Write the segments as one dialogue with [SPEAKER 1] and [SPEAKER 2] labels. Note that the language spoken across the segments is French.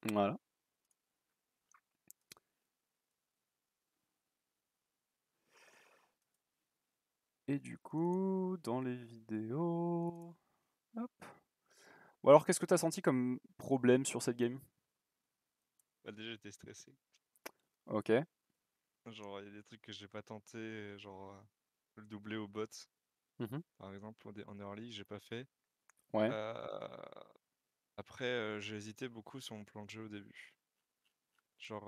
[SPEAKER 1] Voilà. Et du coup, dans les vidéos... Hop. Ou alors, qu'est-ce que t'as senti comme problème sur cette game?
[SPEAKER 2] Bah, déjà, j'étais stressé.
[SPEAKER 1] Ok.
[SPEAKER 2] Genre, il y a des trucs que j'ai pas tenté, genre le doubler au bot,
[SPEAKER 1] Mhm.
[SPEAKER 2] par exemple, en early, j'ai pas fait.
[SPEAKER 1] Ouais.
[SPEAKER 2] Euh, Après, j'ai hésité beaucoup sur mon plan de jeu au début. Genre,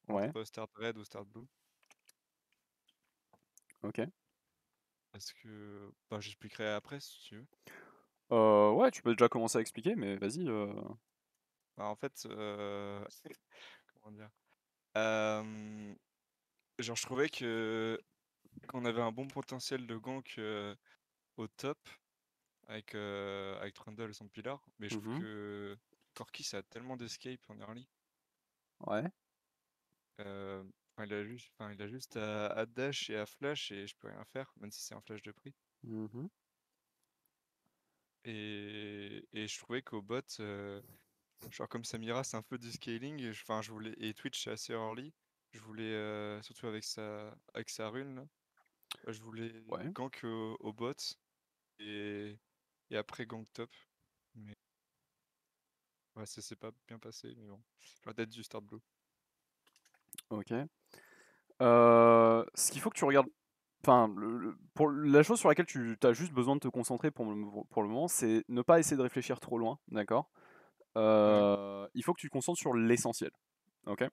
[SPEAKER 1] Ouais.
[SPEAKER 2] entre start red ou start blue.
[SPEAKER 1] Ok.
[SPEAKER 2] Parce que, bah, j'expliquerai après si tu veux.
[SPEAKER 1] Ouais, tu peux déjà commencer à expliquer, mais vas-y.
[SPEAKER 2] Bah, en fait, comment dire? Euh, Genre, je trouvais que qu'on avait un bon potentiel de gank au top avec Trundle et son pilar, mais je trouve
[SPEAKER 1] Mhm.
[SPEAKER 2] que Corki ça a tellement d'escape en early.
[SPEAKER 1] Ouais.
[SPEAKER 2] Euh, il a juste à dash et à flash et je peux rien faire, même si c'est un flash de prix.
[SPEAKER 1] Mhm.
[SPEAKER 2] Et je trouvais qu'au bot, genre comme Samira, c'est un peu du scaling. Enfin, je voulais et Twitch c'est assez early. Je voulais surtout avec sa rune, là, je voulais
[SPEAKER 1] Ouais.
[SPEAKER 2] gank au bot et, et après gank top. Mais ouais, ça s'est pas bien passé, mais bon. J'aurais peut-être dû start blue.
[SPEAKER 1] Ok. Ce qu'il faut que tu regardes, enfin, pour la chose sur laquelle tu as juste besoin de te concentrer pour le moment, c'est ne pas essayer de réfléchir trop loin, d'accord?
[SPEAKER 2] Ouais,
[SPEAKER 1] Il faut que tu te concentres sur l'essentiel, ok?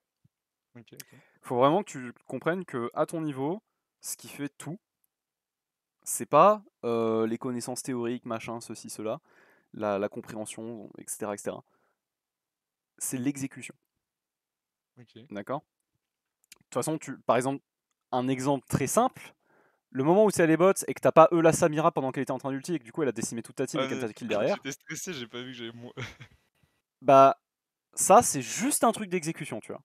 [SPEAKER 2] ok, ok.
[SPEAKER 1] Il faut vraiment que tu comprennes que à ton niveau, ce qui fait tout, c'est pas les connaissances théoriques, machin, ceci, cela, la compréhension, etc., etc. C'est l'exécution,
[SPEAKER 2] Ok.
[SPEAKER 1] d'accord? De toute façon, par exemple, un exemple très simple. Le moment où c'est les bots et que t'as pas la Samira pendant qu'elle était en train d'ulti et que du coup elle a décimé toute ta team et
[SPEAKER 2] Ah,
[SPEAKER 1] qu'elle
[SPEAKER 2] mais
[SPEAKER 1] t'a kill derrière,
[SPEAKER 2] j'étais stressé, j'ai pas vu que j'avais moins.
[SPEAKER 1] bah ça c'est juste un truc d'exécution, tu vois.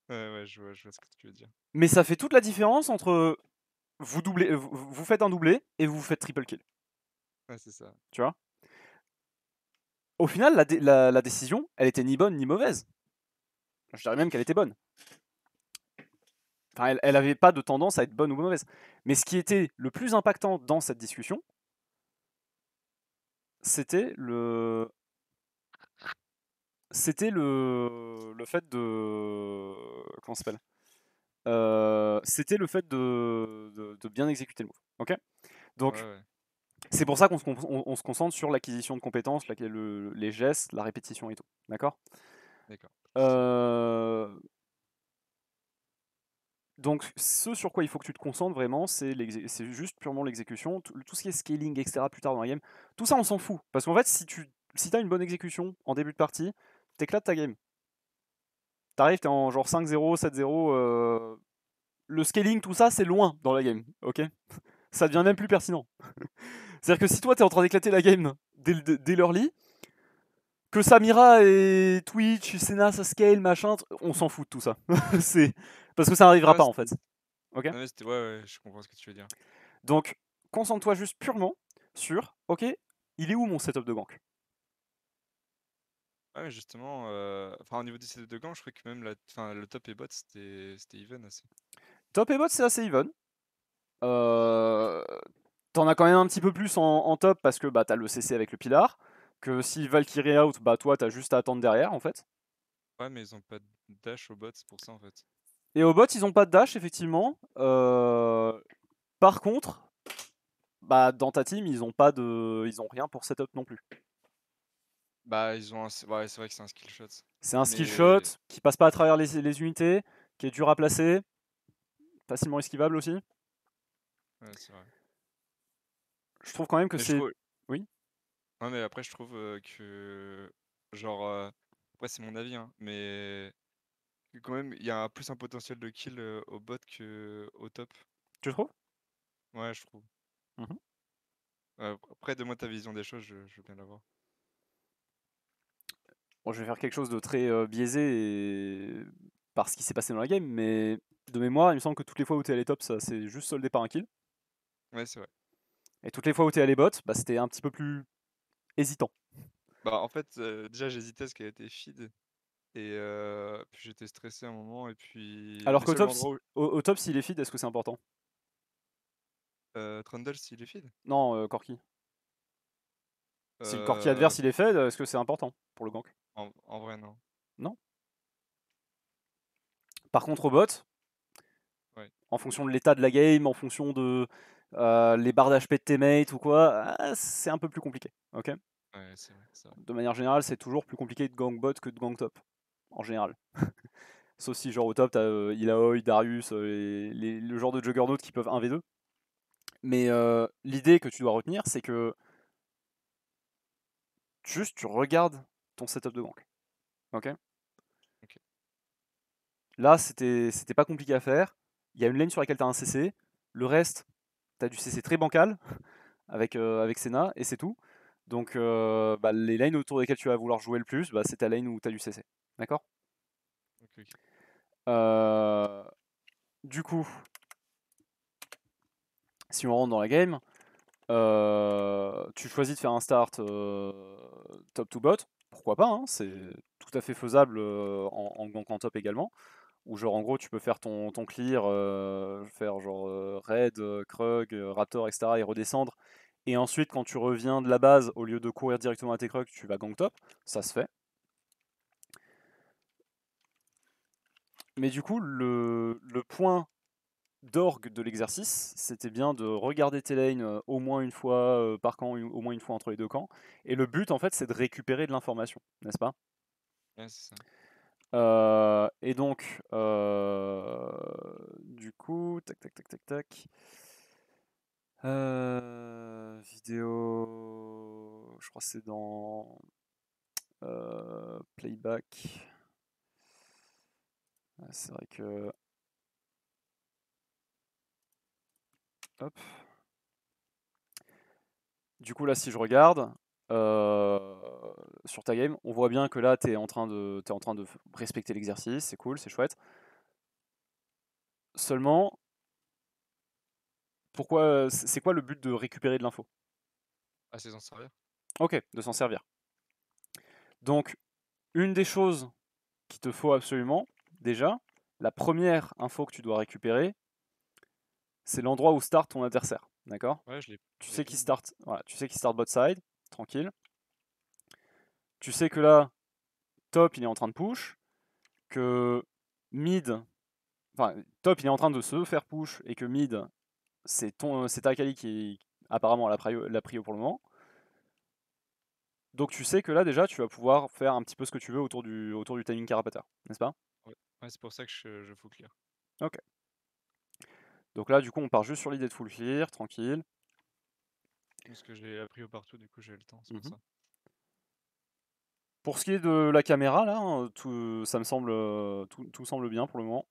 [SPEAKER 2] Ouais, ouais, je vois ce que tu veux dire.
[SPEAKER 1] Mais ça fait toute la différence entre vous faites un doublé et vous faites triple kill,
[SPEAKER 2] Ouais, c'est ça.
[SPEAKER 1] tu vois. Au final, la décision, elle était ni bonne ni mauvaise. Je dirais même qu'elle était bonne. Enfin, elle avait pas de tendance à être bonne ou mauvaise. Mais ce qui était le plus impactant dans cette discussion, c'était le fait de comment ça s'appelle c'était le fait de bien exécuter le move. Ok.
[SPEAKER 2] Ouais,
[SPEAKER 1] Donc
[SPEAKER 2] ouais,
[SPEAKER 1] c'est pour ça qu'on se concentre sur l'acquisition de compétences, les gestes, la répétition et tout. D'accord.
[SPEAKER 2] d'accord.
[SPEAKER 1] Euh, donc ce sur quoi il faut que tu te concentres vraiment, c'est juste purement l'exécution. Tout ce qui est scaling, etc. plus tard dans la game, tout ça on s'en fout. Parce qu'en fait, si t'as une bonne exécution en début de partie, t'éclates ta game. T'arrives, t'es en genre 5-0, 7-0. Le scaling, tout ça, c'est loin dans la game. Ok. Ça devient
[SPEAKER 2] Ok.
[SPEAKER 1] même plus pertinent. C'est-à-dire que si toi t'es en train d'éclater la game dès l'early, que Samira et Twitch, Senna, ça scale, machin, on s'en fout de tout ça. C'est parce que ça n'arrivera
[SPEAKER 2] Ouais,
[SPEAKER 1] pas en fait. Ok.
[SPEAKER 2] ouais, ouais, je comprends ce que tu veux dire.
[SPEAKER 1] Donc concentre-toi juste purement sur, ok, il est où mon setup de gank?
[SPEAKER 2] Ouais, mais justement, enfin, au niveau du setup de gang, je crois que même enfin, le top et bot, c'était even assez.
[SPEAKER 1] Top et bot c'est assez even. Euh, T'en as quand même un petit peu plus en top parce que bah t'as le CC avec le pilar. Que si Valkyrie out, bah toi t'as juste à attendre derrière en fait.
[SPEAKER 2] Ouais, mais ils ont pas de dash au bot, c'est pour ça en fait.
[SPEAKER 1] Et au bot ils ont pas de dash effectivement. Par contre, bah dans ta team ils ont rien pour setup non plus.
[SPEAKER 2] Bah, ouais, c'est vrai que c'est un skill shot.
[SPEAKER 1] C'est un skill shot
[SPEAKER 2] Mais,
[SPEAKER 1] qui passe pas à travers les unités, qui est dur à placer, facilement esquivable aussi.
[SPEAKER 2] ouais, c'est vrai.
[SPEAKER 1] Je trouve quand même que
[SPEAKER 2] Mais je
[SPEAKER 1] c'est...
[SPEAKER 2] trouve,
[SPEAKER 1] Oui.
[SPEAKER 2] ouais, mais après, je trouve que, genre, après, c'est mon avis, hein, mais que quand même, il y a plus un potentiel de kill au bot que au top.
[SPEAKER 1] Tu trouves?
[SPEAKER 2] Ouais, je trouve.
[SPEAKER 1] Mhm.
[SPEAKER 2] Après, donne-moi ta vision des choses, je veux bien l'avoir.
[SPEAKER 1] Bon, je vais faire quelque chose de très biaisé par ce qui s'est passé dans la game, mais de mémoire, il me semble que toutes les fois où t'es allé top, ça s'est juste soldé par un kill.
[SPEAKER 2] Ouais, c'est vrai.
[SPEAKER 1] Et toutes les fois où t'es allé bot, bah, c'était un petit peu plus hésitant.
[SPEAKER 2] Bah, en fait, déjà, j'hésitais parce qu'elle était feed. Et puis j'étais stressé un moment, et puis
[SPEAKER 1] Alors
[SPEAKER 2] les
[SPEAKER 1] qu'au
[SPEAKER 2] seuls
[SPEAKER 1] top,
[SPEAKER 2] endroits où
[SPEAKER 1] au top, s'il est feed, est-ce que c'est important?
[SPEAKER 2] Trundle, s'il est feed?
[SPEAKER 1] Non, Corki. Si le Corki
[SPEAKER 2] Euh,
[SPEAKER 1] adverse il est fed, est-ce que c'est important pour le gank?
[SPEAKER 2] en vrai, non.
[SPEAKER 1] Non. Par contre, au bot,
[SPEAKER 2] Ouais,
[SPEAKER 1] en fonction de l'état de la game, en fonction de les barres d'HP de tes mates ou quoi, c'est un peu plus compliqué. Ok.
[SPEAKER 2] ouais, c'est vrai, c'est vrai.
[SPEAKER 1] De manière générale, c'est toujours plus compliqué de gank bot que de gank top, en général. Sauf si, genre, au top, t'as Illaoi, Darius, le genre de Juggernaut qui peuvent 1v2. Mais l'idée que tu dois retenir, c'est que juste tu regardes ton setup de gank. Ok.
[SPEAKER 2] Ok.
[SPEAKER 1] Là, c'était pas compliqué à faire. Il y a une lane sur laquelle tu as un CC. Le reste, tu as du CC très bancal avec Senna et c'est tout. Donc, bah, les lanes autour desquelles tu vas vouloir jouer le plus, bah, c'est ta lane où tu as du CC. D'accord.
[SPEAKER 2] Ok, ok.
[SPEAKER 1] Du coup, si on rentre dans la game, tu choisis de faire un start top to bot. Pourquoi pas, hein, c'est tout à fait faisable en gankant top également. Où genre en gros tu peux faire ton clear, faire genre raid, krug, raptor, etc. et redescendre. Et ensuite quand tu reviens de la base, au lieu de courir directement à tes krugs, tu vas gank top. Ça se fait. Mais du coup le point d'orgue de l'exercice, c'était bien de regarder tes lanes au moins une fois par camp, au moins une fois entre les deux camps. Et le but en fait c'est de récupérer de l'information, n'est-ce pas?
[SPEAKER 2] Ouais, c'est ça.
[SPEAKER 1] Et donc, du coup, tac tac tac tac tac. Vidéo, je crois que c'est dans Playback. C'est vrai que. Hop. Du coup, là, si je regarde sur ta game, on voit bien que là, t'es en train de respecter l'exercice, c'est cool, c'est chouette. Seulement, pourquoi, c'est quoi le but de récupérer de l'info?
[SPEAKER 2] Ah, c'est s'en servir?
[SPEAKER 1] Ok, de s'en servir. Donc, une des choses qu'il te faut absolument, déjà, la première info que tu dois récupérer, c'est l'endroit où start ton adversaire. D'accord?
[SPEAKER 2] Ouais,
[SPEAKER 1] Tu
[SPEAKER 2] je l'ai
[SPEAKER 1] sais qu'il
[SPEAKER 2] ping.
[SPEAKER 1] start, voilà, tu sais qu'il start bot side, tranquille. Tu sais que là, top il est en train de push, que mid, enfin top il est en train de se faire push et que mid c'est ta Akali qui est apparemment la prio pour le moment. Donc tu sais que là déjà tu vas pouvoir faire un petit peu ce que tu veux autour du timing carapateur, n'est-ce pas?
[SPEAKER 2] Ouais, ouais, c'est pour ça que je full clear.
[SPEAKER 1] Ok. Donc là du coup on part juste sur l'idée de full clear, tranquille.
[SPEAKER 2] Parce que j'ai appris au partout, du coup j'ai le temps, c'est pour
[SPEAKER 1] Mhm.
[SPEAKER 2] ça.
[SPEAKER 1] Pour ce qui est de la caméra là, hein, ça me semble tout semble bien pour le moment.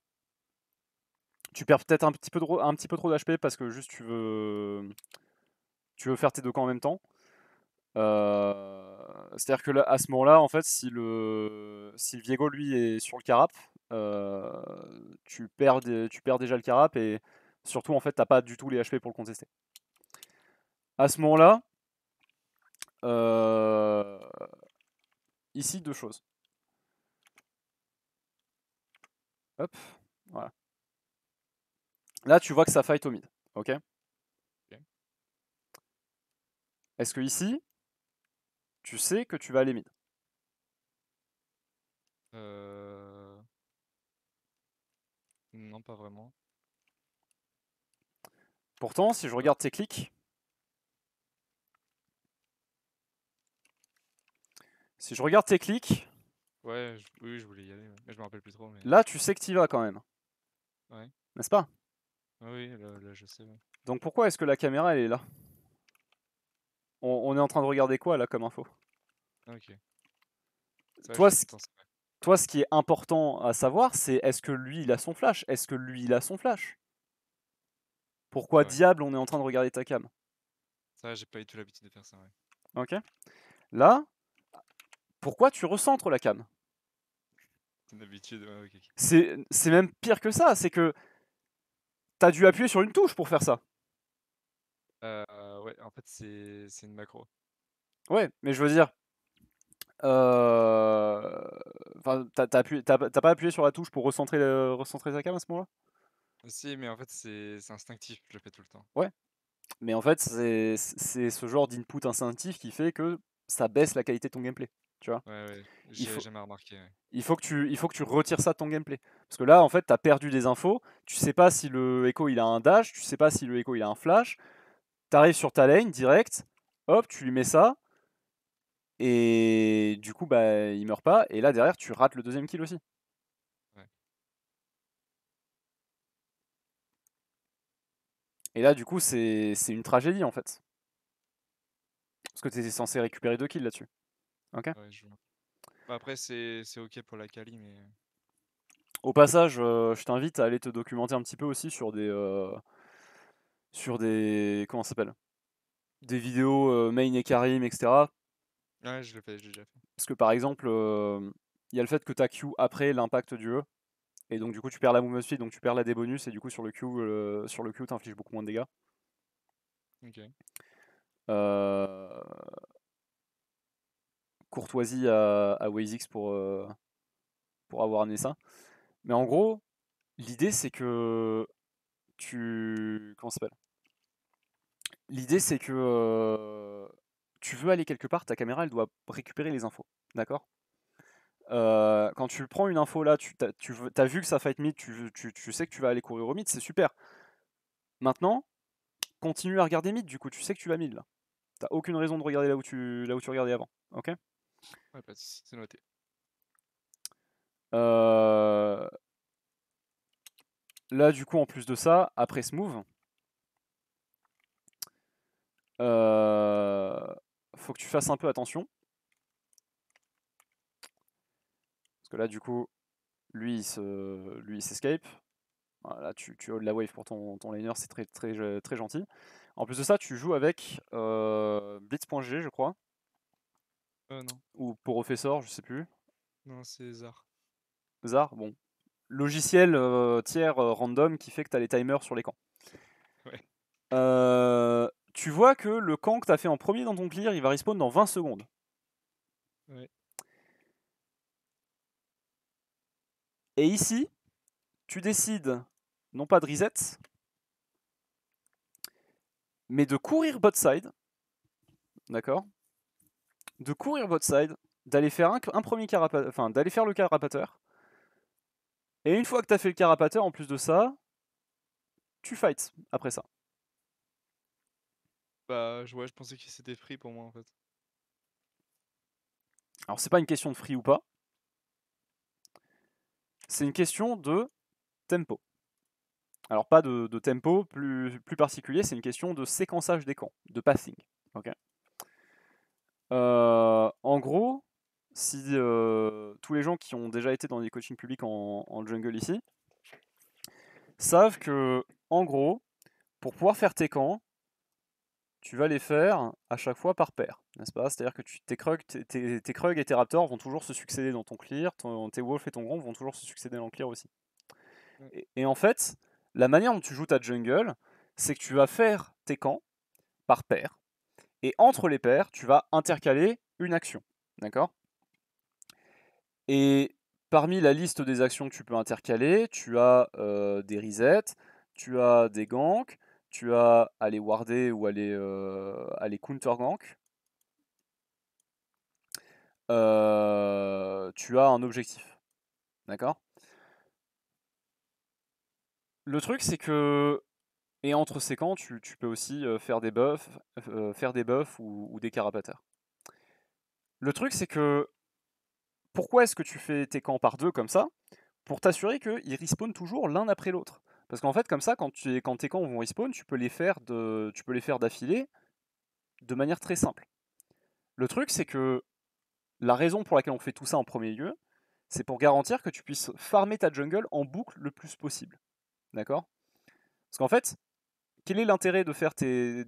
[SPEAKER 1] Tu perds peut-être un petit peu trop d'HP parce que juste tu veux faire tes deux camps en même temps. C'est-à-dire que là, à ce moment-là, en fait, si le Viego lui est sur le carap, tu perds déjà le carap et surtout en fait t'as pas du tout les HP pour le contester. À ce moment-là, euh, ici deux choses. Hop, voilà. Là tu vois que ça fight au mid, ok?
[SPEAKER 2] Ok.
[SPEAKER 1] Est-ce que ici, tu sais que tu vas aller mid?
[SPEAKER 2] Euh... Non, pas vraiment.
[SPEAKER 1] Pourtant, si je
[SPEAKER 2] Ouais,
[SPEAKER 1] regarde tes clics, si je regarde tes clics,
[SPEAKER 2] ouais, oui, je voulais y aller, ouais. Mais je me rappelle plus trop, mais...
[SPEAKER 1] là tu sais que tu y vas quand même,
[SPEAKER 2] Ouais.
[SPEAKER 1] n'est-ce pas?
[SPEAKER 2] Ah oui, là, je sais, ouais.
[SPEAKER 1] Donc pourquoi est-ce que la caméra elle est là? On est en train de regarder quoi là comme info?
[SPEAKER 2] Ah, ok. Ça, je
[SPEAKER 1] Toi,
[SPEAKER 2] fais
[SPEAKER 1] ce,
[SPEAKER 2] potentiel.
[SPEAKER 1] toi, ce qui est important à savoir, c'est est-ce que lui il a son flash? Est-ce que lui il a son flash? Pourquoi
[SPEAKER 2] Ouais.
[SPEAKER 1] diable on est en train de regarder ta cam?
[SPEAKER 2] Ça, j'ai pas eu tout l'habitude de faire ça, ouais.
[SPEAKER 1] Ok. Là, pourquoi tu recentres la cam?
[SPEAKER 2] C'est une habitude, ouais, ok, ok.
[SPEAKER 1] C'est même pire que ça, c'est que t'as dû appuyer sur une touche pour faire ça.
[SPEAKER 2] Ouais, en fait, c'est une macro.
[SPEAKER 1] Ouais, mais je veux dire, enfin, Enfin, t'as pas appuyé sur la touche pour recentrer, recentrer ta cam à ce moment-là?
[SPEAKER 2] Si, mais en fait, c'est instinctif, je le fais tout le temps.
[SPEAKER 1] Ouais. Mais en fait, c'est ce genre d'input instinctif qui fait que ça baisse la qualité de ton gameplay, tu vois?
[SPEAKER 2] Ouais, ouais,
[SPEAKER 1] Il
[SPEAKER 2] j'ai
[SPEAKER 1] faut
[SPEAKER 2] jamais remarqué, ouais.
[SPEAKER 1] il faut que tu retires ça de ton gameplay. Parce que là, en fait, tu as perdu des infos, tu sais pas si le Echo il a un dash, tu sais pas si le Echo il a un flash, tu arrives sur ta lane direct, hop, tu lui mets ça, et du coup, bah, il meurt pas, et là derrière, tu rates le deuxième kill aussi.
[SPEAKER 2] Ouais.
[SPEAKER 1] Et là, du coup, c'est une tragédie en fait. Parce que tu étais censé récupérer 2 kills là-dessus. Ok.
[SPEAKER 2] Ouais, je vois. Bah, après, c'est OK pour la quali, mais
[SPEAKER 1] Au passage, je t'invite à aller te documenter un petit peu aussi sur des, comment ça s'appelle? Des vidéos main et Karim, etc.
[SPEAKER 2] ouais, je le fais, j'ai déjà fait.
[SPEAKER 1] Parce que par exemple, il y a le fait que tu as Q après l'impact du E, et donc du coup tu perds la movement speed, donc tu perds la D bonus, et du coup sur le Q t'infliges beaucoup moins de dégâts.
[SPEAKER 2] OK.
[SPEAKER 1] Euh, Courtoisie à WazeX pour avoir amené ça. Mais en gros, l'idée c'est que tu... Comment ça s'appelle? L'idée c'est que tu veux aller quelque part, ta caméra elle doit récupérer les infos. D'accord? Quand tu prends une info là, tu as vu que ça fight mid, tu sais que tu vas aller courir au mid, c'est super. Maintenant, continue à regarder mid, du coup tu sais que tu vas mid là. T'as aucune raison de regarder là où tu regardais avant. Ok.
[SPEAKER 2] Ouais, pas de souci, c'est noté.
[SPEAKER 1] Euh, Là du coup en plus de ça, après ce move, euh, faut que tu fasses un peu attention. Parce que là du coup, lui il s'escape. Voilà, tu hold la wave pour ton laner, c'est très gentil. En plus de ça, tu joues avec Blitz.gg, je crois,
[SPEAKER 2] Non.
[SPEAKER 1] ou Professor, je sais plus.
[SPEAKER 2] Non, c'est Zar.
[SPEAKER 1] Zar, bon. Logiciel tiers random qui fait que tu as les timers sur les camps.
[SPEAKER 2] Ouais.
[SPEAKER 1] Tu vois que le camp que tu as fait en premier dans ton clear, il va respawn dans 20 secondes.
[SPEAKER 2] Ouais.
[SPEAKER 1] Et ici, tu décides, non pas de reset, mais de courir bot side, d'accord? De courir bot side, d'aller faire un premier carapateur, enfin d'aller faire le carapateur. Et une fois que tu as fait le carapateur, en plus de ça, tu fights après ça.
[SPEAKER 2] Bah, ouais, je pensais que c'était free pour moi, en fait.
[SPEAKER 1] Alors c'est pas une question de free ou pas, c'est une question de tempo. Alors pas de tempo plus particulier, c'est une question de séquençage des camps, de passing. Ok. En gros, si tous les gens qui ont déjà été dans des coachings publics en jungle ici savent que, en gros, pour pouvoir faire tes camps, tu vas les faire à chaque fois par paire, n'est-ce pas? C'est-à-dire que tes Krug, et tes Raptors vont toujours se succéder dans ton clear, tes Wolf et ton Grom vont toujours se succéder dans le clear aussi.
[SPEAKER 2] Ouais.
[SPEAKER 1] Et en fait, la manière dont tu joues ta jungle, c'est que tu vas faire tes camps par paire, et entre les paires, tu vas intercaler une action, d'accord? Et parmi la liste des actions que tu peux intercaler, tu as des resets, tu as des ganks, tu as aller warder ou aller counter gank. Tu as un objectif. D'accord? Le truc, c'est que. Et entre ces camps, tu peux aussi faire des buffs ou des carapateurs. Le truc, c'est que. Pourquoi est-ce que tu fais tes camps par deux comme ça? Pour t'assurer qu'ils respawnent toujours l'un après l'autre. Parce qu'en fait, comme ça, quand tes camps vont respawn, tu peux les faire d'affilée de manière très simple. Le truc, c'est que la raison pour laquelle on fait tout ça en premier lieu, c'est pour garantir que tu puisses farmer ta jungle en boucle le plus possible. D'accord? Parce qu'en fait, quel est l'intérêt de faire tes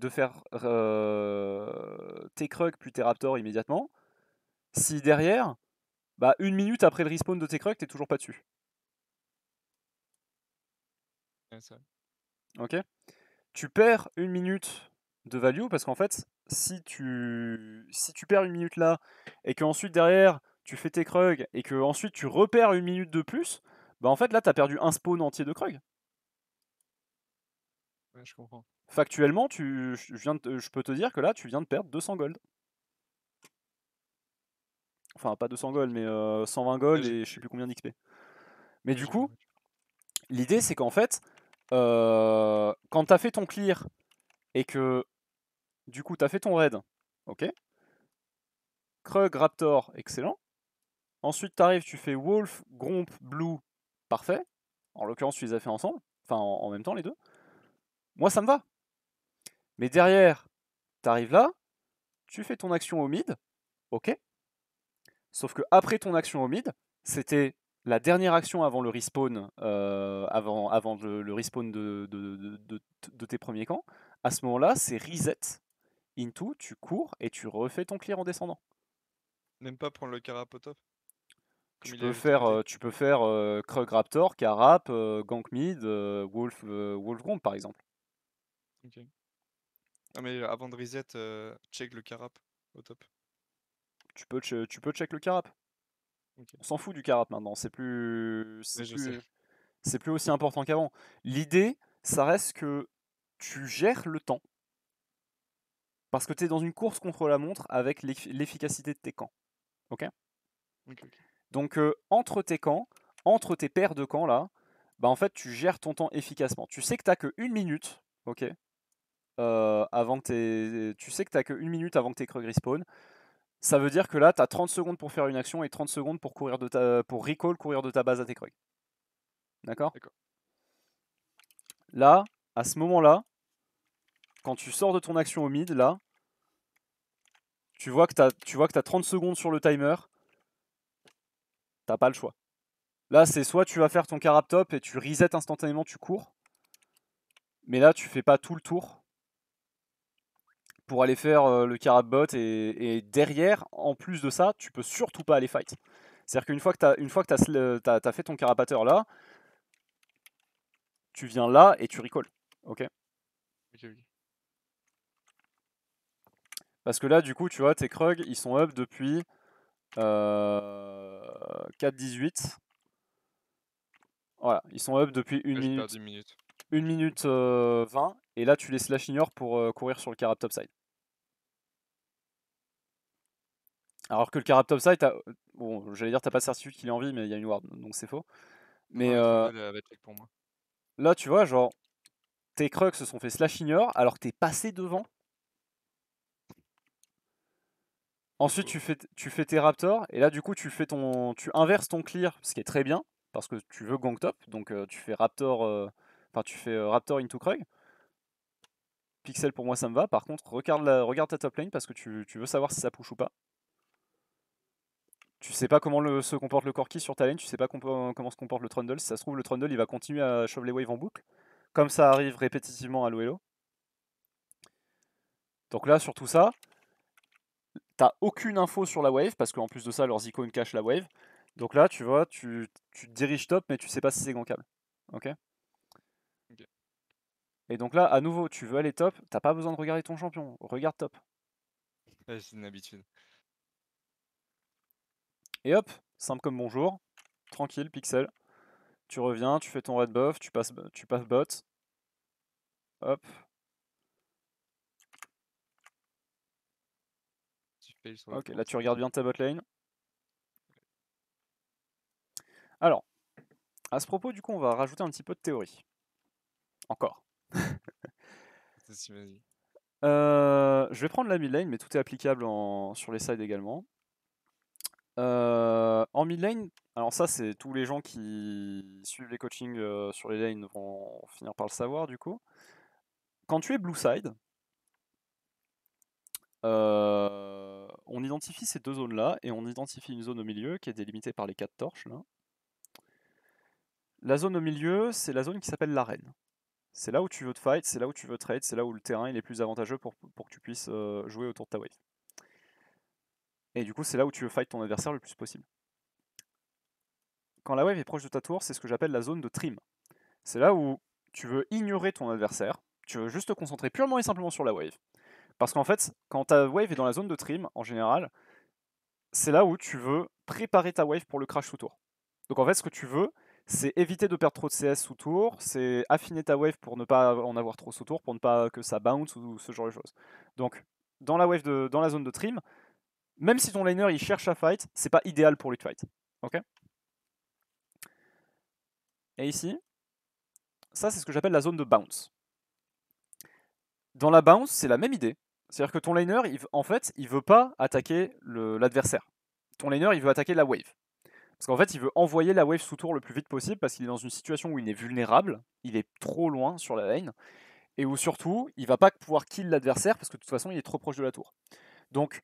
[SPEAKER 1] Krug puis tes Raptors immédiatement si derrière, bah, une minute après le respawn de tes Krug, t'es toujours pas dessus?
[SPEAKER 2] Ouais, ça.
[SPEAKER 1] Ok? Tu perds une minute de value parce qu'en fait, si tu perds une minute là et qu'ensuite derrière tu fais tes Krug et que ensuite tu repères une minute de plus, bah en fait là t'as perdu un spawn entier de Krug.
[SPEAKER 2] Ouais, je comprends.
[SPEAKER 1] Factuellement, je peux te dire que là tu viens de perdre 200 gold. Enfin pas 200 gold mais 120 gold et je sais plus combien d'XP. Mais du coup, l'idée c'est qu'en fait, quand t'as fait ton clear et que du coup t'as fait ton raid, ok, Krug, Raptor, excellent. Ensuite t'arrives, tu fais Wolf, Gromp, Blue, parfait. En l'occurrence tu les as fait ensemble, enfin en même temps les deux. Moi ça me va. Mais derrière, t'arrives là, tu fais ton action au mid, ok. Sauf que après ton action au mid, c'était la dernière action avant le respawn, avant le respawn de tes premiers camps. À ce moment-là, c'est reset into, tu cours et tu refais ton clear en descendant.
[SPEAKER 2] Même pas prendre le carap au top, comme
[SPEAKER 1] Tu
[SPEAKER 2] il
[SPEAKER 1] peux
[SPEAKER 2] avait trop
[SPEAKER 1] faire,
[SPEAKER 2] dit.
[SPEAKER 1] Krug Raptor, Carap, Gank Mid, Wolf, Wolf Gromp par exemple.
[SPEAKER 2] Ok. Ah mais avant de reset, check le carap au top.
[SPEAKER 1] Tu peux check le Carap.
[SPEAKER 2] Ok.
[SPEAKER 1] On s'en fout du Carap maintenant, c'est plus,
[SPEAKER 2] Mais je sais.
[SPEAKER 1] c'est plus aussi important qu'avant. L'idée, ça reste que tu gères le temps. Parce que tu es dans une course contre la montre avec l'efficacité de tes camps. Ok.
[SPEAKER 2] Ok, ok.
[SPEAKER 1] Donc entre tes camps, entre tes paires de camps là, bah en fait tu gères ton temps efficacement. Tu sais que t'as que une minute, ok, avant que tu sais que t'as que une minute avant que tes Krug respawn. Ça veut dire que là t'as 30 secondes pour faire une action et 30 secondes pour pour recall courir de ta base à tes Krug. D'accord.
[SPEAKER 2] D'accord.
[SPEAKER 1] Là, à ce moment-là, quand tu sors de ton action au mid, là, tu vois que t'as 30 secondes sur le timer, t'as pas le choix. Là, c'est soit tu vas faire ton carap top et tu reset instantanément, tu cours. Mais là, tu fais pas tout le tour pour aller faire le carap bot. Et derrière, en plus de ça, tu peux surtout pas aller fight. C'est-à-dire qu'une fois que t'as fait ton carapateur là, tu viens là et tu recall. Ok.
[SPEAKER 2] Ok, ok.
[SPEAKER 1] Parce que là, du coup, tu vois, tes Krug, ils sont up depuis 4-18. Voilà, ils sont up depuis 1
[SPEAKER 2] Là, j'ai perdu
[SPEAKER 1] minute,
[SPEAKER 2] une minute.
[SPEAKER 1] 1
[SPEAKER 2] Ok.
[SPEAKER 1] minute 20. Et là, tu les slash ignore pour courir sur le carap topside. Alors que le carap topside, bon, j'allais dire, t'as pas de certitude qu'il est en vie, mais il y a une ward, donc c'est faux.
[SPEAKER 2] Non,
[SPEAKER 1] Mais
[SPEAKER 2] non, le Trundle va check pour moi.
[SPEAKER 1] là, tu vois, genre, tes Krugs se sont fait slash ignore alors que t'es passé devant.
[SPEAKER 2] Le
[SPEAKER 1] Ensuite,
[SPEAKER 2] pauvre.
[SPEAKER 1] tu fais tes Raptors, et là, du coup, tu inverses ton clear, ce qui est très bien, parce que tu veux gank top, donc tu fais Raptor, tu fais Raptor into Krug. Pixel pour moi ça me va, par contre regarde ta top lane parce que tu veux savoir si ça push ou pas. Tu sais pas comment se comporte le Corki sur ta lane, tu sais pas comment se comporte le Trundle. Si ça se trouve, le Trundle il va continuer à shove les waves en boucle, comme ça arrive répétitivement à l'Oelo. Donc là, sur tout ça, t'as aucune info sur la wave, parce qu'en plus de ça, leurs icônes cachent la wave. Donc là, tu vois, tu te diriges top, mais tu sais pas si c'est gankable. Ok.
[SPEAKER 2] Ok.
[SPEAKER 1] Et donc là, à nouveau, tu veux aller top, t'as pas besoin de regarder ton champion, regarde top.
[SPEAKER 2] Ouais, c'est une habitude.
[SPEAKER 1] Et hop, simple comme bonjour, tranquille, pixel. Tu reviens, tu fais ton red buff, tu passes bot. Hop.
[SPEAKER 2] Tu fail sur le
[SPEAKER 1] Ok,
[SPEAKER 2] tour,
[SPEAKER 1] là tu
[SPEAKER 2] c'est
[SPEAKER 1] regardes
[SPEAKER 2] bien.
[SPEAKER 1] bien ta bot lane. Alors, à ce propos, du coup, on va rajouter un petit peu de théorie. Encore.
[SPEAKER 2] Si, vas-y.
[SPEAKER 1] Je vais prendre la mid lane, mais tout est applicable sur les sides également. En mid lane, alors ça, c'est tous les gens qui suivent les coachings sur les lanes vont finir par le savoir, du coup. Quand tu es blue side, on identifie ces deux zones-là, et on identifie une zone au milieu qui est délimitée par les 4 torches, là. La zone au milieu, c'est la zone qui s'appelle l'arène. C'est là où tu veux te fight, c'est là où tu veux trade, c'est là où le terrain il est plus avantageux pour que tu puisses jouer autour de ta wave. Et du coup, c'est là où tu veux fight ton adversaire le plus possible. Quand la wave est proche de ta tour, c'est ce que j'appelle la zone de trim. C'est là où tu veux ignorer ton adversaire, tu veux juste te concentrer purement et simplement sur la wave. Parce qu'en fait, quand ta wave est dans la zone de trim, en général, c'est là où tu veux préparer ta wave pour le crash sous tour. Donc en fait, ce que tu veux, c'est éviter de perdre trop de CS sous tour, c'est affiner ta wave pour ne pas en avoir trop sous tour, pour ne pas que ça bounce ou ce genre de choses. Donc dans la zone de trim, même si ton laner il cherche à fight, c'est pas idéal pour lui de fight. Ok. Et ici, ça c'est ce que j'appelle la zone de bounce. Dans la bounce, c'est la même idée. C'est-à-dire que ton laner, en fait, il veut pas attaquer l'adversaire. Ton laner, il veut attaquer la wave. Parce qu'en fait, il veut envoyer la wave sous tour le plus vite possible parce qu'il est dans une situation où il est vulnérable, il est trop loin sur la lane, et où surtout, il va pas pouvoir kill l'adversaire parce que de toute façon, il est trop proche de la tour. Donc,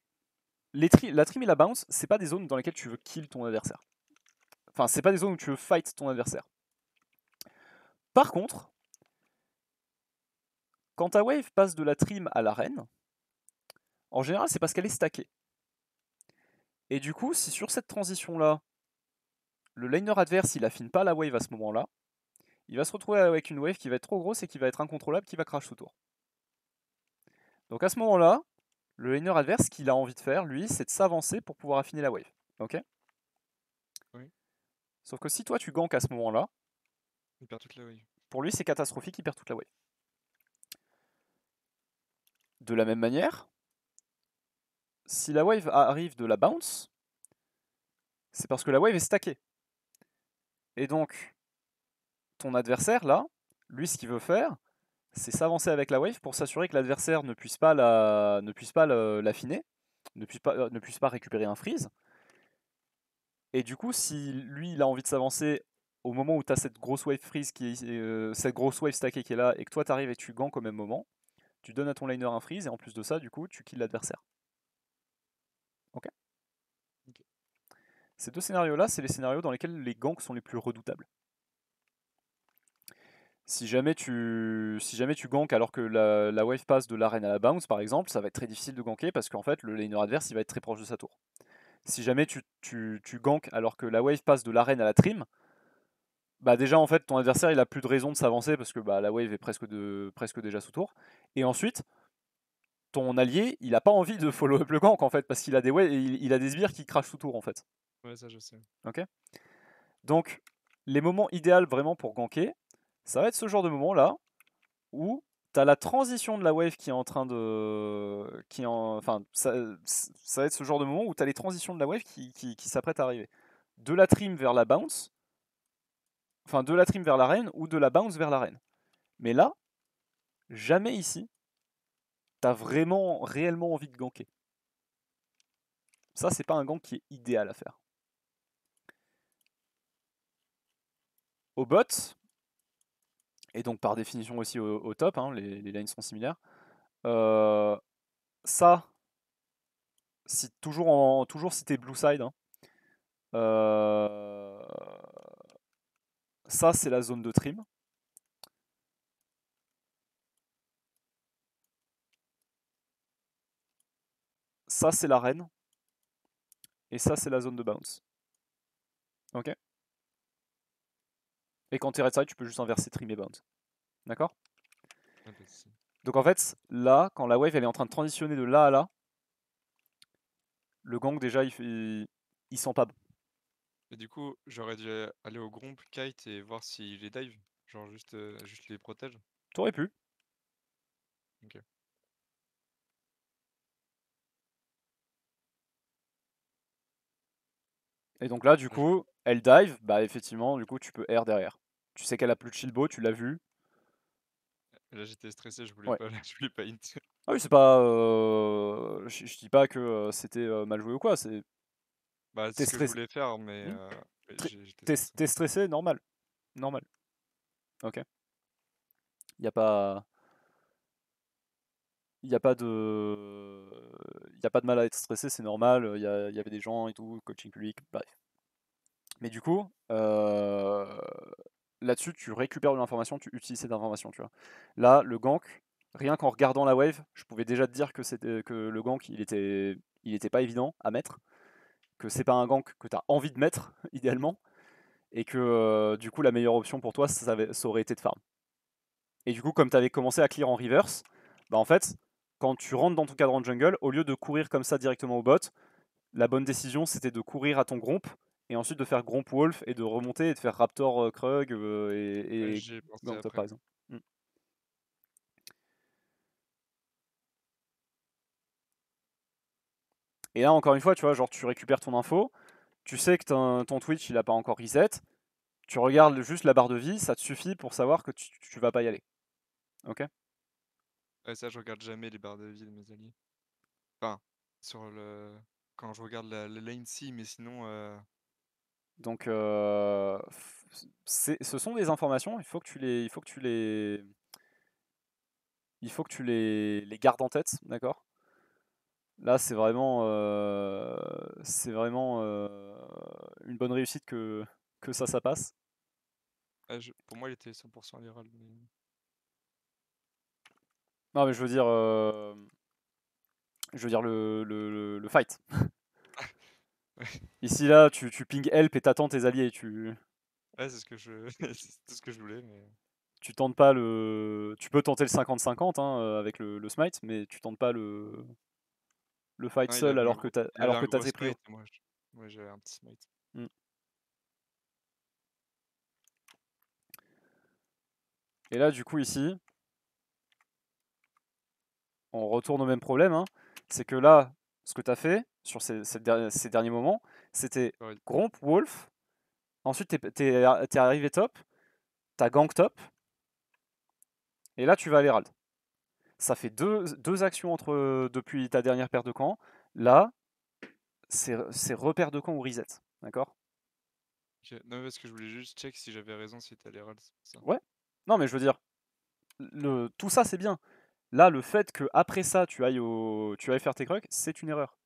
[SPEAKER 1] la trim et la bounce, c'est pas des zones dans lesquelles tu veux kill ton adversaire. Enfin, c'est pas des zones où tu veux fight ton adversaire. Par contre, quand ta wave passe de la trim à l'arène, en général, c'est parce qu'elle est stackée. Et du coup, si sur cette transition-là, le laner adverse, il affine pas la wave à ce moment-là, il va se retrouver avec une wave qui va être trop grosse et qui va être incontrôlable, qui va crash sous tour. Donc à ce moment-là, le laner adverse, ce qu'il a envie de faire, lui, c'est de s'avancer pour pouvoir affiner la wave. Ok.
[SPEAKER 2] Oui.
[SPEAKER 1] Sauf que si toi tu gank à ce moment-là,
[SPEAKER 2] Il perd toute la wave.
[SPEAKER 1] pour lui c'est catastrophique, il perd toute la wave. De la même manière, si la wave arrive de la bounce, c'est parce que la wave est stackée. Et donc, ton adversaire, là, lui, ce qu'il veut faire, c'est s'avancer avec la wave pour s'assurer que l'adversaire ne puisse pas l'affiner, ne puisse pas récupérer un freeze. Et du coup, si lui, il a envie de s'avancer au moment où tu as cette grosse wave freeze, cette grosse wave stackée qui est là, et que toi, tu arrives et tu gank au même moment, tu donnes à ton laner un freeze, et en plus de ça, du coup, tu kills l'adversaire. Ok. Ces deux scénarios-là, c'est les scénarios dans lesquels les ganks sont les plus redoutables. Si jamais tu ganks alors que la wave passe de l'arène à la bounce, par exemple, ça va être très difficile de ganker parce qu'en fait, le laner adverse, il va être très proche de sa tour. Si jamais tu ganks alors que la wave passe de l'arène à la trim, bah déjà en fait ton adversaire il a plus de raison de s'avancer parce que bah, la wave est presque déjà sous tour. Et ensuite, ton allié il a pas envie de follow up le gank en fait parce qu'il a il a des sbires qui crachent sous tour en fait.
[SPEAKER 2] Ouais, ça je sais.
[SPEAKER 1] Ok. Donc les moments idéaux vraiment pour ganker, ça va être ce genre de moment là où tu as la transition de la wave qui est en train de. Enfin, ça va être ce genre de moment où tu as les transitions de la wave qui s'apprêtent à arriver. De la trim vers la bounce, enfin de la trim vers l'arène ou de la bounce vers l'arène. Mais là, jamais ici, t'as vraiment réellement envie de ganker. Ça, c'est pas un gank qui est idéal à faire. Au bot, et donc par définition aussi au top, hein, les lines sont similaires. Ça, toujours si t'es blue side, hein, ça c'est la zone de trim. Ça c'est l'arène. Et ça c'est la zone de bounce. Ok. Et quand t'es red side, tu peux juste inverser trim et bounce. D'accord.
[SPEAKER 2] Ah, bah, si.
[SPEAKER 1] Donc en fait, là, quand la wave elle est en train de transitionner de là à là, le gank déjà il sent pas bon.
[SPEAKER 2] Et du coup, j'aurais dû aller au Gromp, Kite et voir s'il les dive. Genre juste les protège.
[SPEAKER 1] T'aurais pu.
[SPEAKER 2] Ok.
[SPEAKER 1] Et donc là, du
[SPEAKER 2] Ah, je-
[SPEAKER 1] coup, elle dive, bah effectivement, du coup, tu peux air derrière. Tu sais qu'elle a plus de shieldbo, tu l'as vu.
[SPEAKER 2] Là j'étais stressé, je voulais
[SPEAKER 1] Ouais.
[SPEAKER 2] pas, je voulais pas int.
[SPEAKER 1] Ah oui, c'est pas. Je dis pas que c'était mal joué ou quoi, c'est.
[SPEAKER 2] Bah c'est
[SPEAKER 1] T'es
[SPEAKER 2] ce que je
[SPEAKER 1] stressé.
[SPEAKER 2] voulais faire, mais
[SPEAKER 1] Hmm.
[SPEAKER 2] j'étais stressé.
[SPEAKER 1] T'es stressé, normal. Normal. Ok. Y a pas. Il n'y a pas de. Il y a pas de mal à être stressé, c'est normal. Il y avait des gens et tout, coaching public, bref. Mais du coup, là-dessus, tu récupères de l'information, tu utilises cette information, tu vois. Là, le gank, rien qu'en regardant la wave, je pouvais déjà te dire que le gank, il était pas évident à mettre, que c'est pas un gank que tu as envie de mettre, idéalement, et que du coup, la meilleure option pour toi, ça aurait été de farm. Et du coup, comme tu avais commencé à clear en reverse, bah en fait, quand tu rentres dans ton cadran de jungle, au lieu de courir comme ça directement au bot, la bonne décision c'était de courir à ton Gromp et ensuite de faire Gromp Wolf et de remonter et de faire Raptor Krug
[SPEAKER 2] Ouais,
[SPEAKER 1] et
[SPEAKER 2] j'y ai pensé
[SPEAKER 1] Gang Top
[SPEAKER 2] après.
[SPEAKER 1] par exemple. Mm. Et là encore une fois, tu vois, genre tu récupères ton info, tu sais que ton Twitch il a pas encore reset, tu regardes juste la barre de vie, ça te suffit pour savoir que tu vas pas y aller. Ok.
[SPEAKER 2] Ouais, ça, je regarde jamais les barres de vie de mes alliés. Enfin, sur le... Quand je regarde la lane C, mais sinon...
[SPEAKER 1] Donc ce sont des informations, il faut que tu les gardes en tête, d'accord? Là, c'est vraiment une bonne réussite que ça passe.
[SPEAKER 2] Pour moi, il était 100% viral.
[SPEAKER 1] Non, mais je veux dire le fight.
[SPEAKER 2] Ouais,
[SPEAKER 1] Ici, là, tu ping help et t'attends tes alliés.
[SPEAKER 2] ouais, c'est ce que je... c'est tout ce que je voulais, mais...
[SPEAKER 1] Tu tentes pas le. Tu peux tenter le 50-50 hein, avec le smite, mais tu tentes pas le fight
[SPEAKER 2] Non,
[SPEAKER 1] seul
[SPEAKER 2] il avait
[SPEAKER 1] alors
[SPEAKER 2] un
[SPEAKER 1] que t'as
[SPEAKER 2] gros
[SPEAKER 1] tes prios.
[SPEAKER 2] smite, et moi j'avais un petit smite.
[SPEAKER 1] Mm. Et là, du coup, ici, on retourne au même problème. Hein. C'est que là, ce que tu as fait sur ces derniers moments, c'était
[SPEAKER 2] Ouais,
[SPEAKER 1] Gromp, Wolf. Ensuite, t'es arrivé top. T'as gank top. Et là, tu vas à l'Herald. Ça fait deux actions depuis ta dernière paire de camp. Là, c'est repère de camp ou reset. D'accord.
[SPEAKER 2] ok. Non, parce que je voulais juste check si j'avais raison, si c'était l'Herald, c'est pour ça.
[SPEAKER 1] Ouais. Non, mais je veux dire, tout ça, c'est bien. Là, le fait que après ça, tu ailles faire tes crocs, c'est une erreur.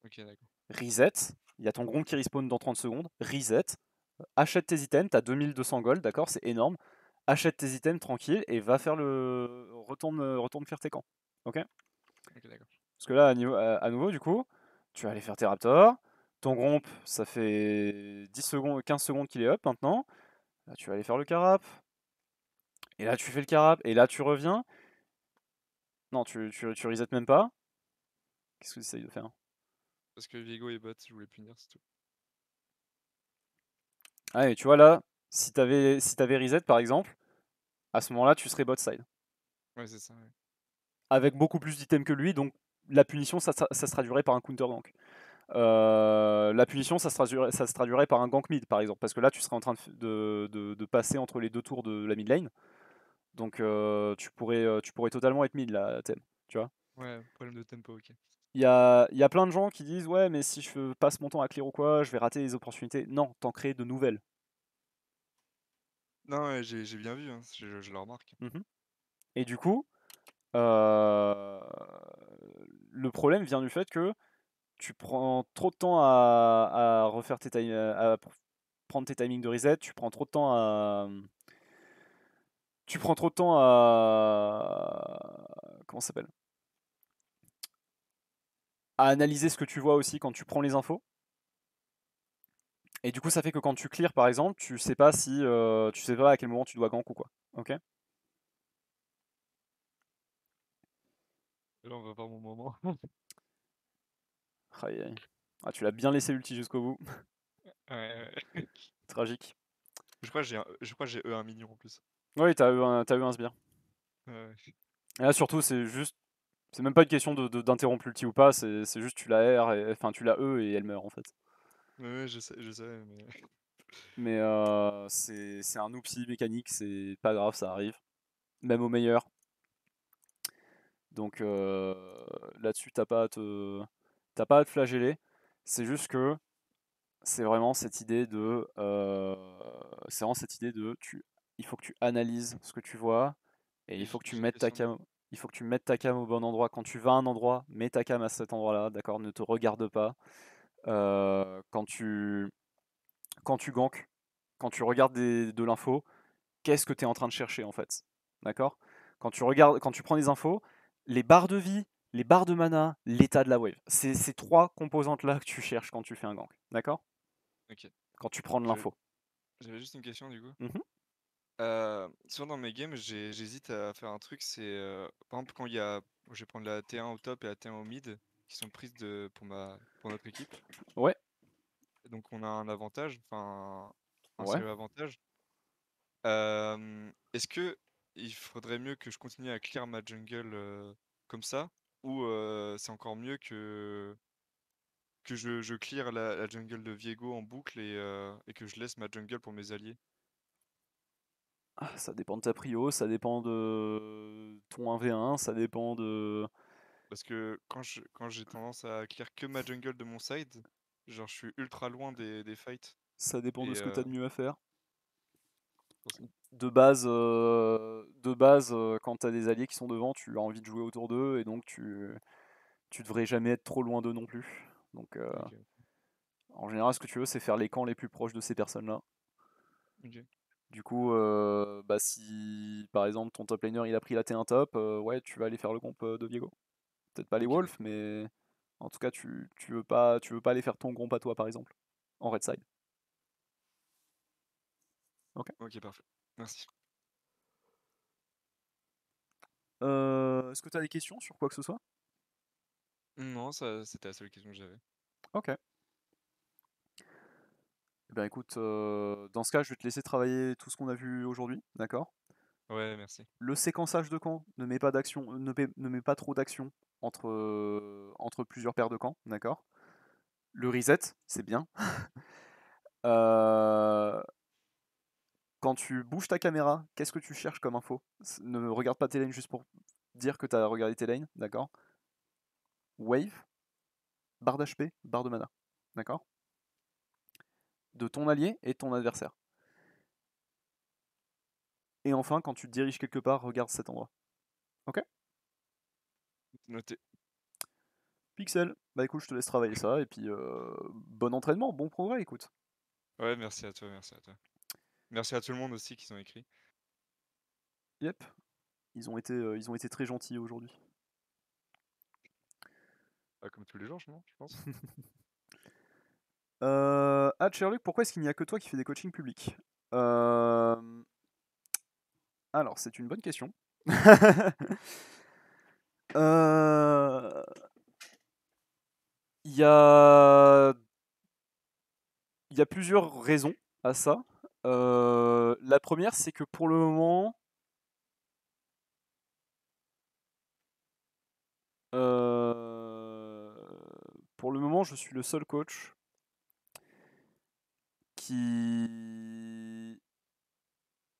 [SPEAKER 2] Ok, d'accord.
[SPEAKER 1] Reset. Il y a ton Gromp qui respawn dans 30 secondes. Reset. Achète tes items, t'as 2200 gold, d'accord, c'est énorme. Achète tes items tranquille et va faire retourne faire tes camps. Ok.
[SPEAKER 2] Ok, d'accord.
[SPEAKER 1] Parce que là, à nouveau, du coup, tu vas aller faire tes raptors. Ton Gromp, ça fait 10 secondes, 15 secondes qu'il est up maintenant. Là, tu vas aller faire le carap. Et là, tu fais le carap. Et là, tu reviens. Non, tu reset même pas. Qu'est-ce que tu essayes de faire?
[SPEAKER 2] Parce que Viego est bot, je voulais punir, c'est tout.
[SPEAKER 1] Ah, et tu vois là, si t'avais reset par exemple, à ce moment-là, tu serais bot side.
[SPEAKER 2] Ouais, c'est ça, ouais.
[SPEAKER 1] Avec beaucoup plus d'items que lui, donc la punition, ça se traduirait par un counter gank. La punition, ça se traduirait par un gank mid, par exemple, parce que là, tu serais en train de passer entre les deux tours de la mid lane. Donc, tu pourrais totalement être mid, là, thème, tu vois.
[SPEAKER 2] Ouais, problème de tempo, ok.
[SPEAKER 1] Il y a plein de gens qui disent, ouais, mais si je passe mon temps à clear ou quoi, je vais rater les opportunités. Non, t'en crées de nouvelles.
[SPEAKER 2] Non, ouais, j'ai bien vu, hein, je le remarque.
[SPEAKER 1] Mhm. Et du coup, euh, le problème vient du fait que tu prends trop de temps à refaire à prendre tes timings de reset, tu prends trop de temps comment ça s'appelle? À analyser ce que tu vois aussi quand tu prends les infos. Et du coup,
[SPEAKER 2] Ouais.
[SPEAKER 1] ça fait que quand tu clears, par exemple, tu sais pas à quel moment tu dois gank ou quoi. Ok?
[SPEAKER 2] Là, on va voir mon moment.
[SPEAKER 1] Aïe, aïe. Ah, tu l'as bien laissé l'ulti jusqu'au bout.
[SPEAKER 2] Ouais, ouais.
[SPEAKER 1] Tragique.
[SPEAKER 2] Je crois que j'ai E1 million en plus.
[SPEAKER 1] Oui, t'as eu un sbire.
[SPEAKER 2] Ouais,
[SPEAKER 1] Et là, surtout, c'est même pas une question d'interrompre l'ulti ou pas, c'est juste tu la R, enfin tu la E et elle meurt en fait.
[SPEAKER 2] ouais, je sais, mais...
[SPEAKER 1] Mais c'est un oupsie mécanique, c'est pas grave, ça arrive. Même au meilleur. Donc là-dessus, t'as pas à te flageller. C'est juste que c'est vraiment cette idée il faut que tu analyses ce que tu vois et
[SPEAKER 2] Et
[SPEAKER 1] il faut que tu
[SPEAKER 2] j'ai une
[SPEAKER 1] mettes ta
[SPEAKER 2] question
[SPEAKER 1] cam. Il faut que tu mettes ta cam au bon endroit. Quand tu vas à un endroit, mets ta cam à cet endroit-là, d'accord? Ne te regarde pas. Quand tu ganks, quand tu regardes de l'info, qu'est-ce que tu es en train de chercher en fait. D'accord. Quand tu prends des infos, les barres de vie, les barres de mana, l'état de la wave. C'est ces trois composantes-là que tu cherches quand tu fais un gank. D'accord.
[SPEAKER 2] Ok.
[SPEAKER 1] Quand tu prends de
[SPEAKER 2] J'avais
[SPEAKER 1] l'info.
[SPEAKER 2] j'avais juste une question du coup.
[SPEAKER 1] Mhm.
[SPEAKER 2] Souvent dans mes games, j'hésite à faire un truc, c'est par exemple quand je vais prendre la T1 au top et la T1 au mid, qui sont prises pour notre équipe.
[SPEAKER 1] Ouais,
[SPEAKER 2] Donc on a un avantage, enfin un
[SPEAKER 1] ouais.
[SPEAKER 2] sérieux avantage. Est-ce que il faudrait mieux que je continue à clear ma jungle comme ça, ou c'est encore mieux que je clear la jungle de Viego en boucle et que je laisse ma jungle pour mes alliés?
[SPEAKER 1] Ah, ça dépend de ta prio, ça dépend de ton 1v1, ça dépend de...
[SPEAKER 2] Parce que quand j'ai tendance à clear que ma jungle de mon side, genre je suis ultra loin des fights.
[SPEAKER 1] Ça dépend de
[SPEAKER 2] Et
[SPEAKER 1] ce que tu as de mieux à faire.
[SPEAKER 2] pour ça.
[SPEAKER 1] De base, quand tu as des alliés qui sont devant, tu as envie de jouer autour d'eux et donc tu devrais jamais être trop loin d'eux non plus. Donc
[SPEAKER 2] Ok,
[SPEAKER 1] en général, ce que tu veux, c'est faire les camps les plus proches de ces personnes-là.
[SPEAKER 2] ok,
[SPEAKER 1] Du coup, bah, si par exemple ton top laner il a pris la T1 top, ouais, tu vas aller faire le comp de Viego. Peut-être pas les
[SPEAKER 2] ok,
[SPEAKER 1] Wolves,
[SPEAKER 2] d'accord.
[SPEAKER 1] mais en tout cas, tu veux pas aller faire ton comp à toi par exemple, en red side. Ok.
[SPEAKER 2] Ok, parfait. Merci.
[SPEAKER 1] Est-ce que tu as des questions sur quoi que ce soit?
[SPEAKER 2] Non, ça, c'était la seule question que j'avais.
[SPEAKER 1] Ok. Eh ben écoute, dans ce cas, je vais te laisser travailler tout ce qu'on a vu aujourd'hui, d'accord?
[SPEAKER 2] Ouais, merci.
[SPEAKER 1] Le séquençage de camps, ne met pas d'action, ne met pas trop d'action entre plusieurs paires de camps, d'accord? Le reset, c'est bien. Euh, Quand tu bouges ta caméra, qu'est-ce que tu cherches comme info? Ne regarde pas tes lanes juste pour dire que tu as regardé tes lanes, d'accord? Wave, barre d'HP, barre de mana, d'accord? De ton allié et de ton adversaire. Et enfin, quand tu te diriges quelque part, regarde cet endroit. Ok?
[SPEAKER 2] Noté.
[SPEAKER 1] Pixel, bah écoute, je te laisse travailler ça, et puis bon entraînement, bon progrès, écoute.
[SPEAKER 2] Ouais, merci à toi, merci à toi. Merci à tout le monde aussi qui sont écrits.
[SPEAKER 1] Yep, ils ont été très gentils aujourd'hui.
[SPEAKER 2] Bah, comme tous les jours, je pense.
[SPEAKER 1] Ah, Sherlock, pourquoi est-ce qu'il n'y a que toi qui fais des coachings publics? Euh, Alors, c'est une bonne question. Euh, Il y a... il y a plusieurs raisons à ça. La première, c'est que euh, pour le moment, je suis le seul coach qui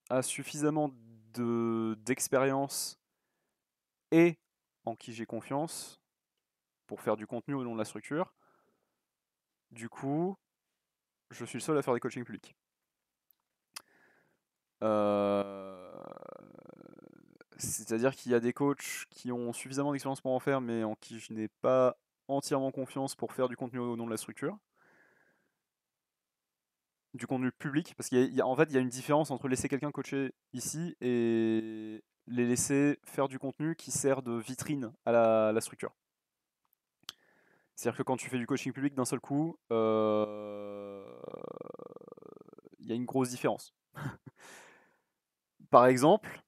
[SPEAKER 1] a suffisamment d'expérience et en qui j'ai confiance pour faire du contenu au nom de la structure. Du coup, je suis le seul à faire des coachings publics. C'est-à-dire qu'il y a des coachs qui ont suffisamment d'expérience pour en faire, mais en qui je n'ai pas entièrement confiance pour faire du contenu au nom de la structure. Du contenu public, parce en fait, il y a une différence entre laisser quelqu'un coacher ici et les laisser faire du contenu qui sert de vitrine à la structure. C'est-à-dire que quand tu fais du coaching public d'un seul coup, il y a une grosse différence. Par exemple,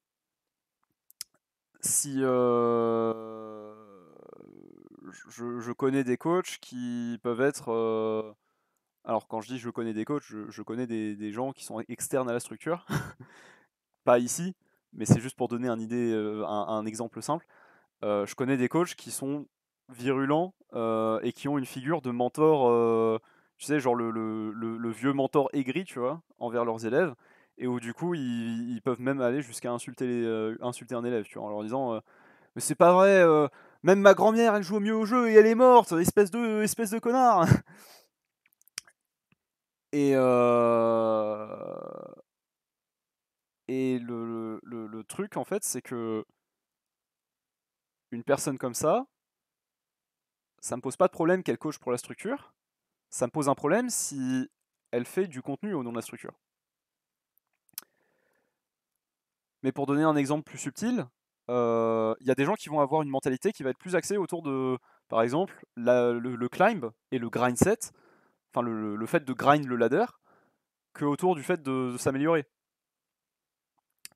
[SPEAKER 1] si je connais des coachs qui peuvent être... alors quand je dis je connais des coachs, je connais des gens qui sont externes à la structure, pas ici, mais c'est juste pour donner un exemple simple. Je connais des coachs qui sont virulents et qui ont une figure de mentor, tu sais, genre le vieux mentor aigri, tu vois, envers leurs élèves, et où du coup ils peuvent même aller jusqu'à insulter un élève, tu vois, en leur disant mais c'est pas vrai, même ma grand-mère elle joue mieux au jeu et elle est morte, espèce de connard. Et, le truc en fait, c'est que une personne comme ça me pose pas de problème qu'elle coach pour la structure. Ça me pose un problème si elle fait du contenu au nom de la structure. Mais pour donner un exemple plus subtil, il y a des gens qui vont avoir une mentalité qui va être plus axée autour de, par exemple, le climb et le grind set, enfin le fait de grind le ladder, que autour du fait de s'améliorer.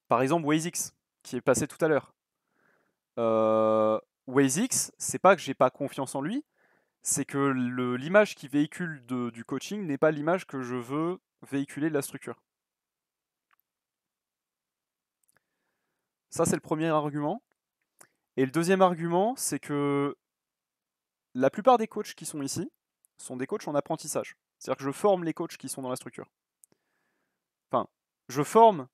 [SPEAKER 1] Par exemple, WazeX, qui est passé tout à l'heure. WazeX, c'est pas que j'ai pas confiance en lui, c'est que l'image qui véhicule du coaching n'est pas l'image que je veux véhiculer de la structure. Ça, c'est le premier argument. Et le deuxième argument, c'est que la plupart des coachs qui sont ici sont des coachs en apprentissage. C'est-à-dire que je forme les coachs qui sont dans la structure. Enfin, je forme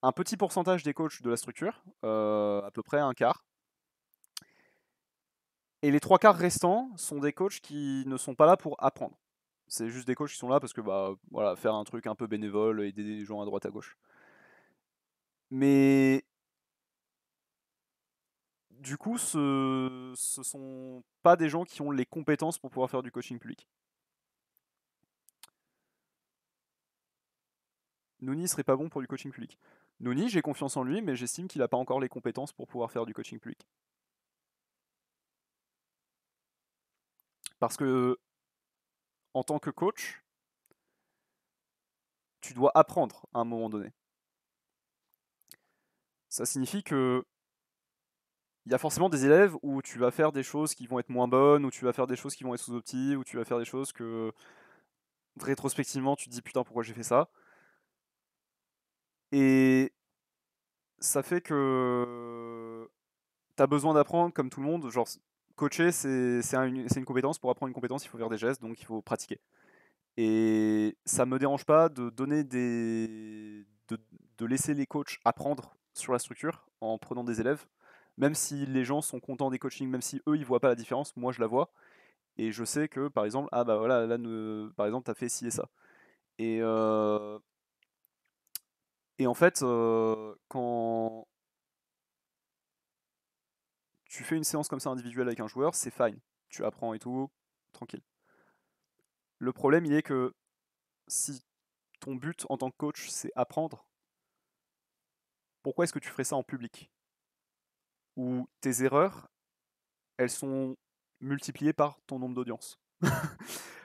[SPEAKER 1] un petit pourcentage des coachs de la structure, à peu près un quart. Et les trois quarts restants sont des coachs qui ne sont pas là pour apprendre. C'est juste des coachs qui sont là parce que bah voilà, faire un truc un peu bénévole, aider des gens à droite à gauche. Mais du coup, ce sont pas des gens qui ont les compétences pour pouvoir faire du coaching public. Nouni serait pas bon pour du coaching public. Nouni, j'ai confiance en lui, mais j'estime qu'il n'a pas encore les compétences pour pouvoir faire du coaching public. Parce que, en tant que coach, tu dois apprendre à un moment donné. Ça signifie que il y a forcément des élèves où tu vas faire des choses qui vont être moins bonnes, où tu vas faire des choses qui vont être sous-opti, où tu vas faire des choses que rétrospectivement tu te dis putain pourquoi j'ai fait ça. Et ça fait que tu as besoin d'apprendre comme tout le monde. Genre, coacher, c'est une compétence. Pour apprendre une compétence, il faut faire des gestes, donc il faut pratiquer. Et ça me dérange pas de donner de laisser les coachs apprendre sur la structure en prenant des élèves. Même si les gens sont contents des coachings, même si eux ils voient pas la différence, moi je la vois. Et je sais que par exemple, ah bah voilà, là par exemple, t'as fait ci et ça. Et, euh, et en fait, quand tu fais une séance comme ça individuelle avec un joueur, c'est fine. Tu apprends et tout, tranquille. Le problème, il est que si ton but en tant que coach, c'est apprendre, pourquoi est-ce que tu ferais ça en public? Où tes erreurs, elles sont multipliées par ton nombre d'audience.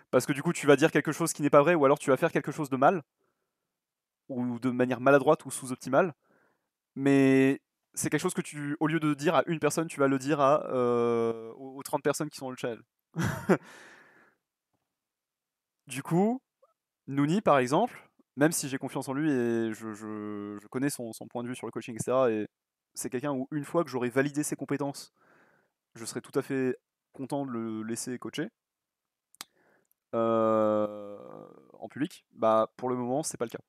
[SPEAKER 1] Parce que du coup, tu vas dire quelque chose qui n'est pas vrai, ou alors tu vas faire quelque chose de mal, ou de manière maladroite ou sous-optimale, mais c'est quelque chose que tu, au lieu de dire à une personne, tu vas le dire aux 30 personnes qui sont dans le channel. Du coup, Nouni, par exemple, même si j'ai confiance en lui et je connais son point de vue sur le coaching, etc., et c'est quelqu'un où une fois que j'aurai validé ses compétences, je serai tout à fait content de le laisser coacher euh, en public. Bah, pour le moment, c'est pas le cas.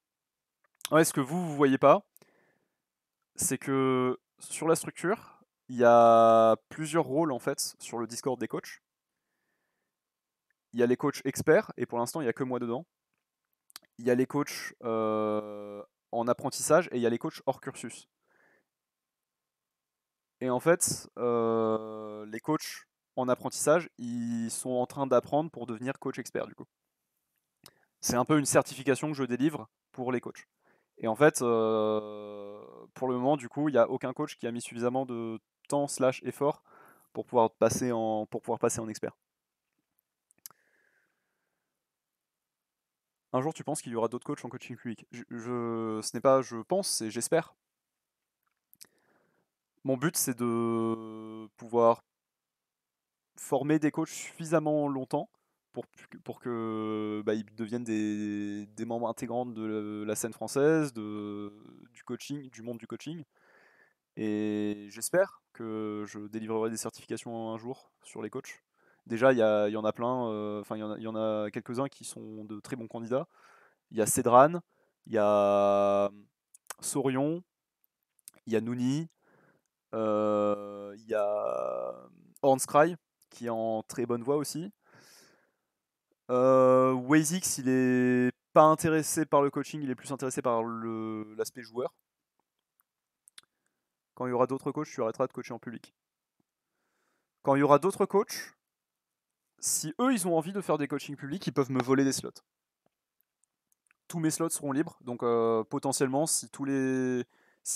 [SPEAKER 1] Ouais, ce que vous voyez pas, c'est que sur la structure, il y a plusieurs rôles en fait sur le Discord des coachs. Il y a les coachs experts, et pour l'instant, il n'y a que moi dedans. Il y a les coachs en apprentissage, et il y a les coachs hors cursus. Et en fait, les coachs en apprentissage, ils sont en train d'apprendre pour devenir coach expert du coup. C'est un peu une certification que je délivre pour les coachs. Et en fait, pour le moment, du coup, il n'y a aucun coach qui a mis suffisamment de temps / effort pour pouvoir passer en expert. Un jour, tu penses qu'il y aura d'autres coachs en coaching public? Ce n'est pas je pense, c'est j'espère. Mon but, c'est de pouvoir former des coachs suffisamment longtemps pour que bah, ils deviennent des membres intégrants de la scène française, du coaching, du monde du coaching. Et j'espère que je délivrerai des certifications un jour sur les coachs. Déjà, il y en a plein, enfin il y en a quelques-uns qui sont de très bons candidats. Il y a Cédran, il y a Sorion, il y a Nouni, il y a Hornscry qui est en très bonne voie aussi. Wazix, il est pas intéressé par le coaching, il est plus intéressé par l'aspect joueur. Quand il y aura d'autres coachs, tu arrêteras de coacher en public. Quand il y aura d'autres coachs, si eux ils ont envie de faire des coachings publics, ils peuvent me voler des slots. Tous mes slots seront libres, donc potentiellement si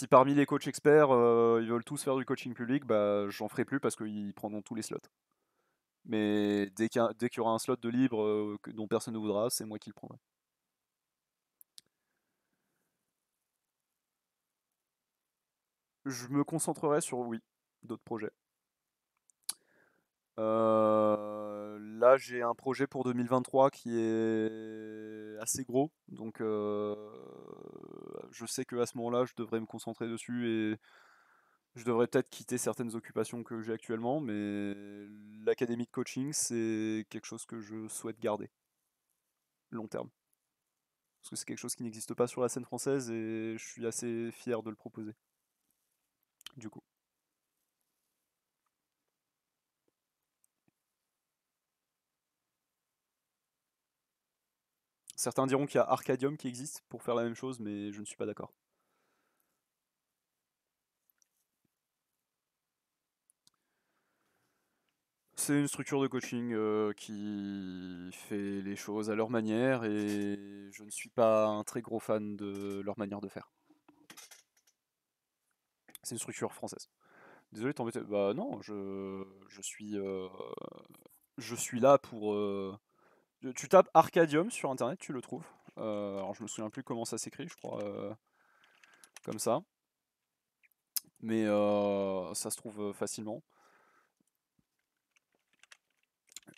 [SPEAKER 1] parmi les coachs experts ils veulent tous faire du coaching public, bah j'en ferai plus parce qu'ils prendront tous les slots. Mais dès qu'il y aura un slot de libre dont personne ne voudra, c'est moi qui le prendrai. Je me concentrerai sur, oui, d'autres projets. là, j'ai un projet pour 2023 qui est assez gros, donc je sais qu'à ce moment-là, je devrais me concentrer dessus et je devrais peut-être quitter certaines occupations que j'ai actuellement, mais l'académie de coaching, c'est quelque chose que je souhaite garder long terme. Parce que c'est quelque chose qui n'existe pas sur la scène française et je suis assez fier de le proposer. Du coup. Certains diront qu'il y a Arcadium qui existe pour faire la même chose, mais je ne suis pas d'accord. C'est une structure de coaching qui fait les choses à leur manière et je ne suis pas un très gros fan de leur manière de faire. C'est une structure française. Désolé de t'embêter. Bah non, je suis là pour. Tu tapes Arcadium sur internet, tu le trouves. Alors je me souviens plus comment ça s'écrit, je crois comme ça. Mais ça se trouve facilement.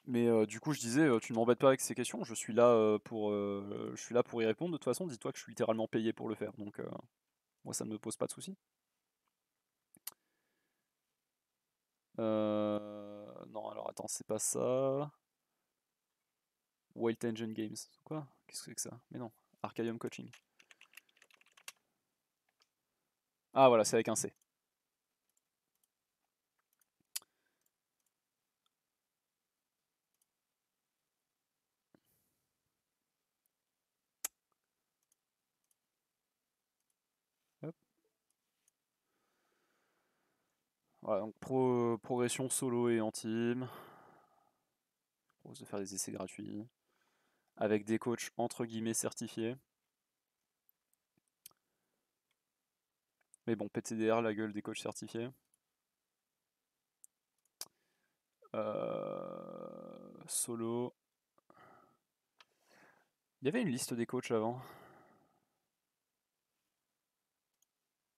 [SPEAKER 1] Mais du coup, je disais, tu ne m'embêtes pas avec ces questions. Je suis là pour y répondre. De toute façon, dis-toi que je suis littéralement payé pour le faire. Donc moi, ça ne me pose pas de soucis. Non, alors attends, c'est pas ça. Wild Engine Games. Quoi? Qu'est-ce que c'est que ça? Mais non. Arcadium Coaching. Ah voilà, c'est avec un C. Hop. Voilà, donc progression solo et en team. Je propose de faire des essais gratuits. Avec des coachs entre guillemets certifiés. Mais bon, PTDR, la gueule des coachs certifiés. Solo. Il y avait une liste des coachs avant.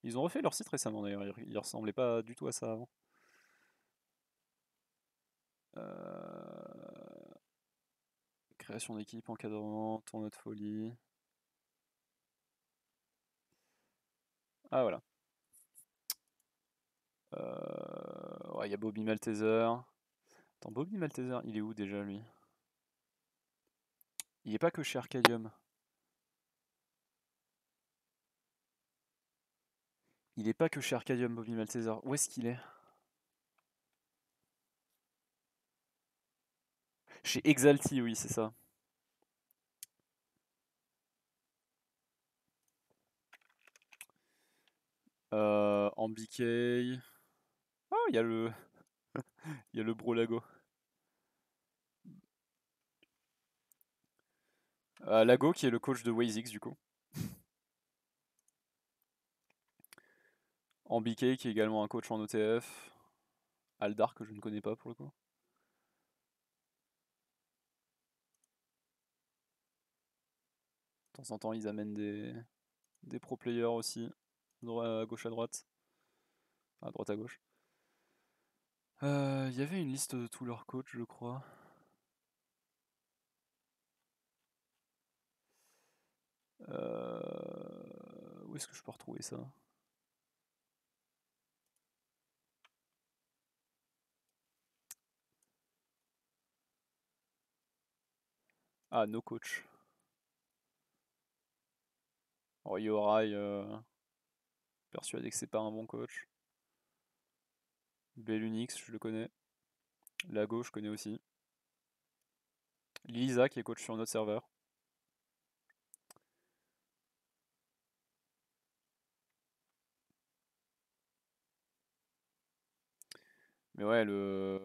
[SPEAKER 1] Ils ont refait leur site récemment d'ailleurs, ils ressemblaient pas du tout à ça avant. Création d'équipe, encadrement, tournoi de folie. Ah voilà. Ouais, il y a Bobby Malteser. Attends, Bobby Malteser, il est où déjà lui? Il est pas que chez Arcadium. Il est pas que chez Arcadium, Bobby Malteser. Où est-ce qu'il est? Chez Exalti, oui, c'est ça. En BK. Oh, il y a le. Il y a le Brolago. Lago qui est le coach de WazeX du coup. En BK qui est également un coach en OTF. Aldar que je ne connais pas pour le coup. De temps en temps ils amènent des pro players aussi. À gauche à droite. À droite à gauche. Il y avait une liste de tous leurs coachs je crois. Où est-ce que je peux retrouver ça? Ah, no coach. Oh, Yorai, persuadé que c'est pas un bon coach. Belunix, je le connais. Lago, je connais aussi. Lisa, qui est coach sur notre serveur. Mais ouais, le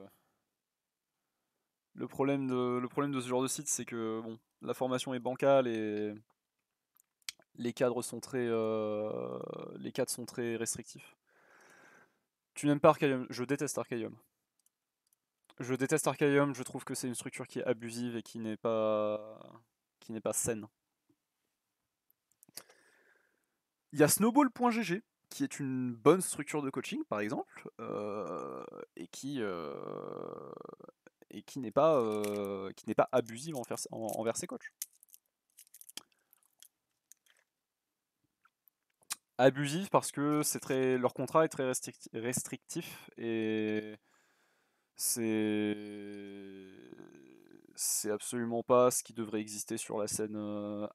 [SPEAKER 1] problème de ce genre de site, c'est que bon, la formation est bancale et les cadres sont les cadres sont très restrictifs. Tu n'aimes pas Arcadium? Je déteste Arcadium. Je déteste Arcadium, je trouve que c'est une structure qui est abusive et qui n'est pas saine. Il y a Snowball.gg qui est une bonne structure de coaching par exemple et et qui n'est pas abusive envers ses coachs. Abusive parce que leur contrat est très restrictif et c'est c'est absolument pas ce qui devrait exister sur la scène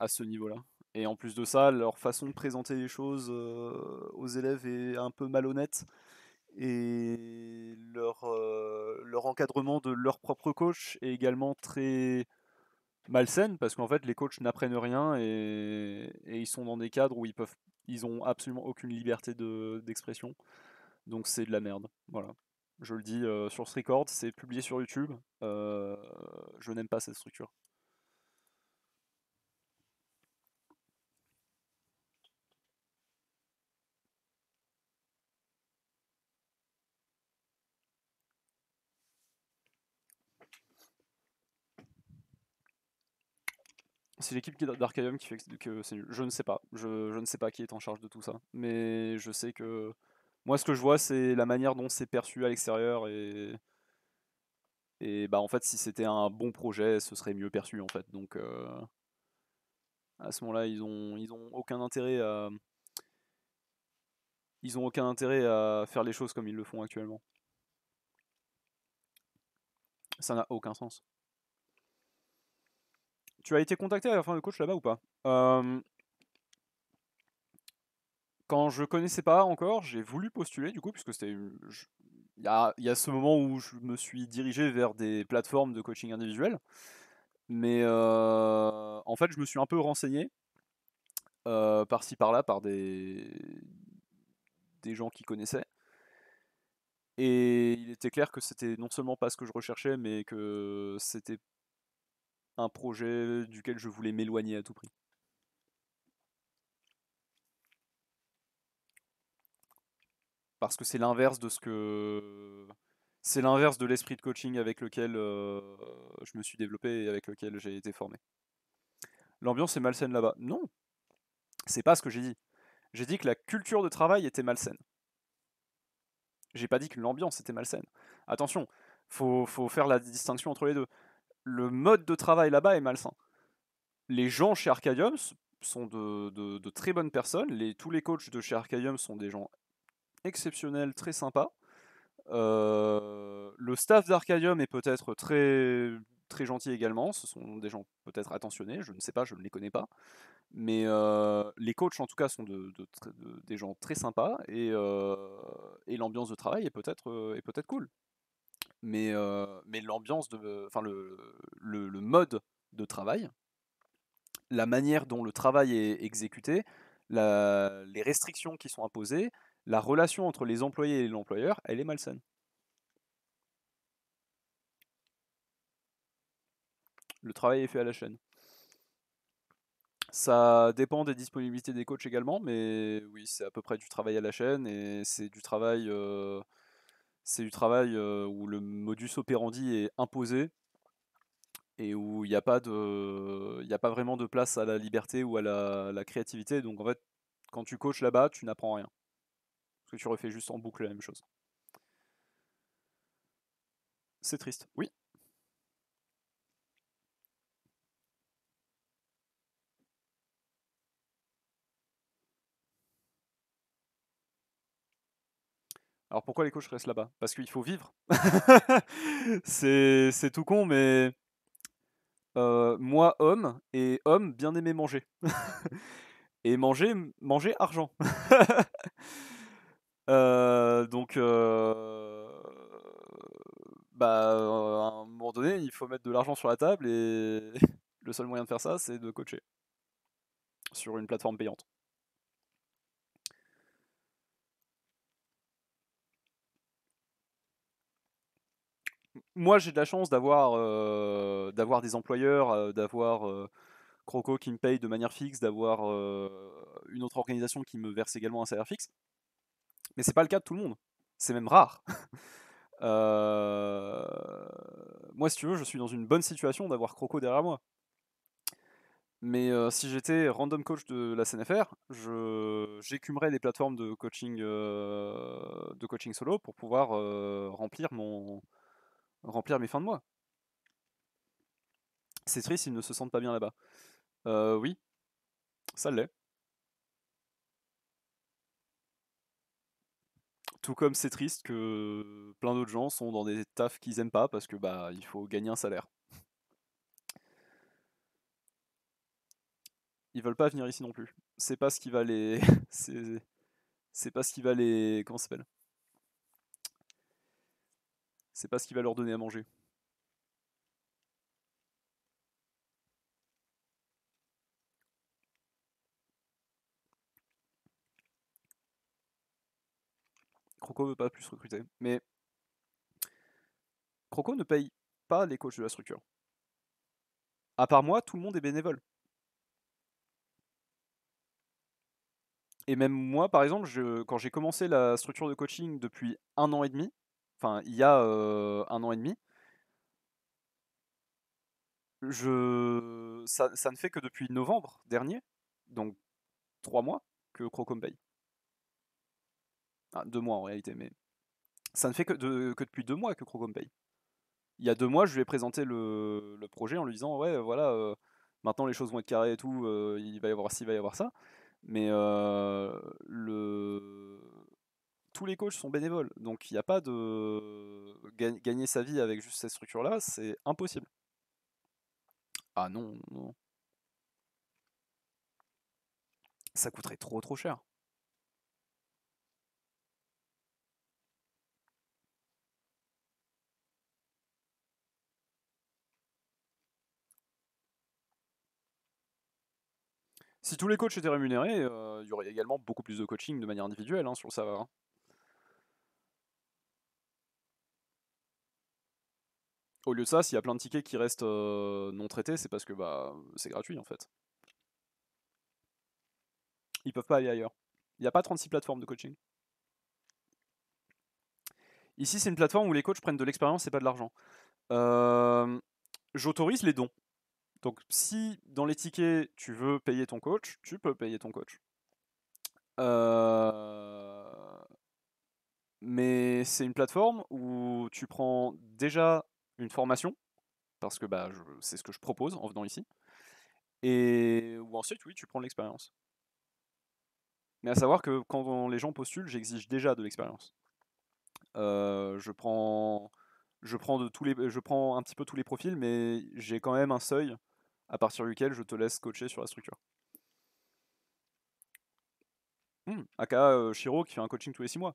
[SPEAKER 1] à ce niveau-là. Et en plus de ça, leur façon de présenter les choses aux élèves est un peu malhonnête et leur encadrement de leur propre coach est également très malsaine parce qu'en fait les coachs n'apprennent rien et ils sont dans des cadres où ils ont absolument aucune liberté d'expression. Donc c'est de la merde. Voilà. Je le dis sur ce record, c'est publié sur YouTube. Je n'aime pas cette structure. C'est l'équipe d'Arcadium qui fait que c'est nul. Je ne sais pas. Je ne sais pas qui est en charge de tout ça. Mais je sais que moi ce que je vois c'est la manière dont c'est perçu à l'extérieur et bah en fait si c'était un bon projet ce serait mieux perçu en fait. Donc à ce moment-là ils ont aucun intérêt à faire les choses comme ils le font actuellement. Ça n'a aucun sens. Tu as été contacté à la fin de coach là-bas ou pas? Quand je connaissais pas encore, j'ai voulu postuler du coup, puisque il y a ce moment où je me suis dirigé vers des plateformes de coaching individuel. Mais en fait, je me suis un peu renseigné par-ci par-là par des gens qui connaissaient. Et il était clair que c'était non seulement pas ce que je recherchais, mais que c'était un projet duquel je voulais m'éloigner à tout prix. Parce que c'est l'inverse de c'est l'inverse de l'esprit de coaching avec lequel je me suis développé et avec lequel j'ai été formé. L'ambiance est malsaine là-bas. Non, c'est pas ce que j'ai dit. J'ai dit que la culture de travail était malsaine. J'ai pas dit que l'ambiance était malsaine. Attention, faut faire la distinction entre les deux. Le mode de travail là-bas est malsain. Les gens chez Arcadium sont de très bonnes personnes. Tous les coachs de chez Arcadium sont des gens exceptionnels, très sympas. Le staff d'Arcadium est peut-être très gentil également. Ce sont des gens peut-être attentionnés, je ne sais pas, je ne les connais pas. Mais les coachs en tout cas sont des gens très sympas et l'ambiance de travail est peut-être cool. Mais l'ambiance enfin le mode de travail, la manière dont le travail est exécuté, les restrictions qui sont imposées, la relation entre les employés et l'employeur, elle est malsaine. Le travail est fait à la chaîne. Ça dépend des disponibilités des coachs également, mais oui, c'est à peu près du travail à la chaîne et c'est du travail où le modus operandi est imposé et où il n'y a pas vraiment de place à la liberté ou à la créativité. Donc en fait, quand tu coaches là-bas, tu n'apprends rien. Parce que tu refais juste en boucle la même chose. C'est triste. Oui. Alors pourquoi les coachs restent là-bas? Parce qu'il faut vivre. C'est tout con, mais moi, homme, et homme, bien aimé manger. Et manger argent. Donc, bah, à un moment donné, il faut mettre de l'argent sur la table et le seul moyen de faire ça, c'est de coacher sur une plateforme payante. Moi, j'ai de la chance d'avoir des employeurs, d'avoir Croco qui me paye de manière fixe, d'avoir une autre organisation qui me verse également un salaire fixe. Mais c'est pas le cas de tout le monde. C'est même rare. Euh, Moi, si tu veux, je suis dans une bonne situation d'avoir Croco derrière moi. Mais si j'étais random coach de la CNFR, j'écumerais les plateformes de coaching solo pour pouvoir remplir mes fins de mois. C'est triste, ils ne se sentent pas bien là-bas. Oui, ça l'est. Tout comme c'est triste que plein d'autres gens sont dans des tafs qu'ils aiment pas parce que bah il faut gagner un salaire. Ils veulent pas venir ici non plus. C'est pas ce qui va les. c'est c'est pas ce qui va les. Comment ça s'appelle? C'est pas ce qui va leur donner à manger. Croco veut pas plus recruter. Mais Croco ne paye pas les coachs de la structure. À part moi, tout le monde est bénévole. Et même moi, par exemple, quand j'ai commencé la structure de coaching depuis 1 an et demi, enfin il y a 1 an et demi, ça ne fait que depuis novembre dernier, donc 3 mois, que Croco me paye. Ah, 2 mois en réalité, mais ça ne fait que depuis 2 mois que Croco me paye. Il y a 2 mois, je lui ai présenté le projet en lui disant ouais, voilà, maintenant les choses vont être carrées et tout, il va y avoir ci, il va y avoir ça. Mais tous les coachs sont bénévoles, donc il n'y a pas de gagner sa vie avec juste cette structure-là, c'est impossible. Ah non, non, ça coûterait trop trop cher. Si tous les coachs étaient rémunérés, il y aurait également beaucoup plus de coaching de manière individuelle hein, sur le serveur, hein. Au lieu de ça, s'il y a plein de tickets qui restent non traités, c'est parce que bah c'est gratuit en fait. Ils peuvent pas aller ailleurs. Il n'y a pas 36 plateformes de coaching. Ici, c'est une plateforme où les coachs prennent de l'expérience et pas de l'argent. Euh, J'autorise les dons. Donc, si dans les tickets, tu veux payer ton coach, tu peux payer ton coach. Euh, Mais c'est une plateforme où tu prends déjà une formation, parce que bah, c'est ce que je propose en venant ici, et où ensuite, oui, tu prends de l'expérience. Mais à savoir que quand les gens postulent, j'exige déjà de l'expérience. Euh, je prends, je prends un petit peu tous les profils, mais j'ai quand même un seuil à partir duquel je te laisse coacher sur la structure. Aka Shiro qui fait un coaching tous les 6 mois.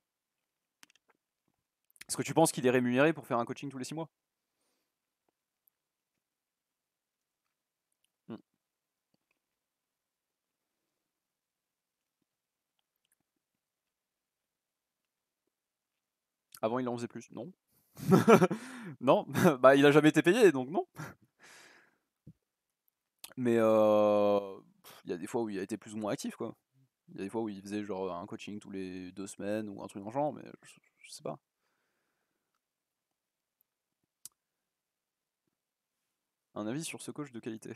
[SPEAKER 1] Est-ce que tu penses qu'il est rémunéré pour faire un coaching tous les 6 mois? Hmm. Avant, il en faisait plus. Non. Non, bah il a jamais été payé, donc non. Mais il y a des fois où il a été plus ou moins actif, quoi. Il y a des fois où il faisait genre un coaching tous les 2 semaines ou un truc dans le genre, mais je sais pas. Un avis sur ce coach de qualité.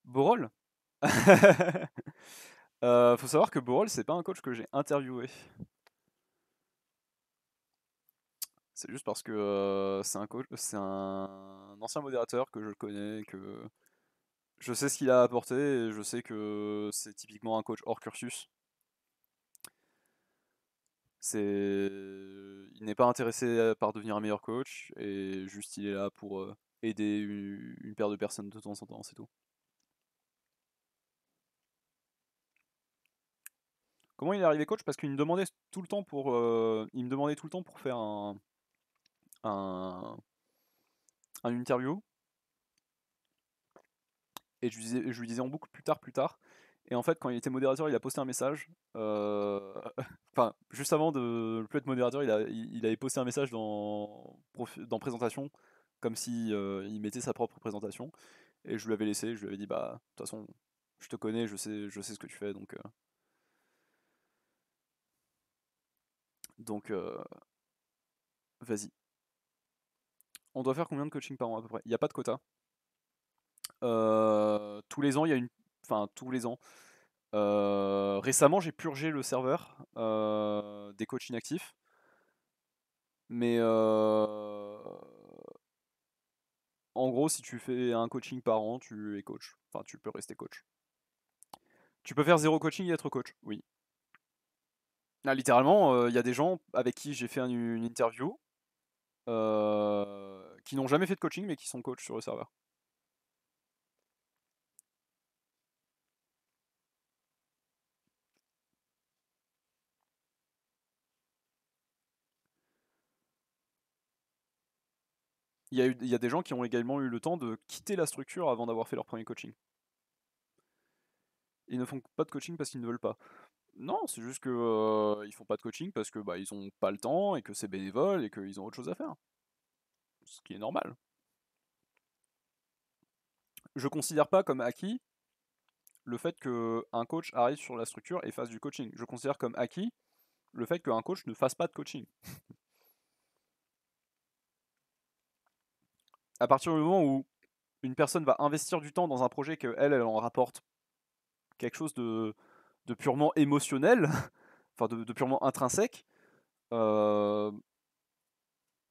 [SPEAKER 1] Borol. Faut savoir que Borol, c'est pas un coach que j'ai interviewé. C'est juste parce que c'est un coach, c'est un ancien modérateur que je connais, que je sais ce qu'il a apporté et je sais que c'est typiquement un coach hors cursus. Il n'est pas intéressé par devenir un meilleur coach et juste il est là pour aider une paire de personnes de temps en temps, c'est tout. Comment il est arrivé coach? Parce qu'il me demandait tout le temps il me demandait tout le temps pour faire un, un interview et je lui disais en boucle plus tard, plus tard. Et en fait, quand il était modérateur, il a posté un message. Enfin, juste avant de plus être modérateur, il avait posté un message dans présentation, comme si il mettait sa propre présentation. Et je lui avais laissé, je lui avais dit, bah, de toute façon, je te connais, je sais ce que tu fais, donc vas-y. On doit faire combien de coaching par an à peu près? Il n'y a pas de quota. Tous les ans, il y a une. Enfin, tous les ans. Récemment, j'ai purgé le serveur des coachs inactifs. Mais En gros, si tu fais un coaching par an, tu es coach. Enfin, tu peux rester coach. Tu peux faire 0 coaching et être coach, oui. Ah, littéralement, il y a des gens avec qui j'ai fait une interview qui n'ont jamais fait de coaching mais qui sont coachs sur le serveur. Il y a des gens qui ont également eu le temps de quitter la structure avant d'avoir fait leur premier coaching. Ils ne font pas de coaching parce qu'ils ne veulent pas. Non, c'est juste que ils font pas de coaching parce que bah, ils ont pas le temps et que c'est bénévole et qu'ils ont autre chose à faire. Ce qui est normal. Je considère pas comme acquis le fait qu'un coach arrive sur la structure et fasse du coaching. Je considère comme acquis le fait qu'un coach ne fasse pas de coaching. À partir du moment où une personne va investir du temps dans un projet qu'elle, elle en rapporte quelque chose de purement émotionnel, enfin de purement intrinsèque, euh,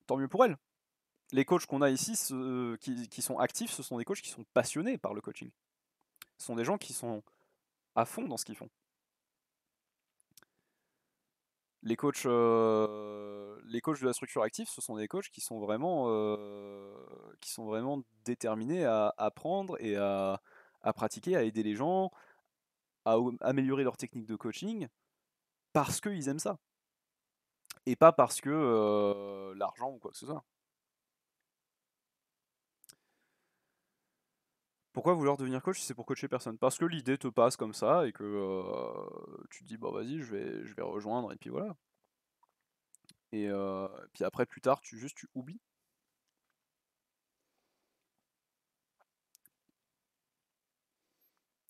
[SPEAKER 1] tant mieux pour elle. Les coachs qu'on a ici, qui sont actifs, ce sont des coachs qui sont passionnés par le coaching. Ce sont des gens qui sont à fond dans ce qu'ils font. Les coachs de la structure active, ce sont des coachs qui sont vraiment déterminés à apprendre et à pratiquer, à aider les gens, à améliorer leur technique de coaching, parce qu'ils aiment ça. Et pas parce que l'argent ou quoi que ce soit. Pourquoi vouloir devenir coach si c'est pour coacher personne? Parce que l'idée te passe comme ça et que tu te dis bah vas-y je vais rejoindre et puis voilà. Et puis après plus tard tu oublies.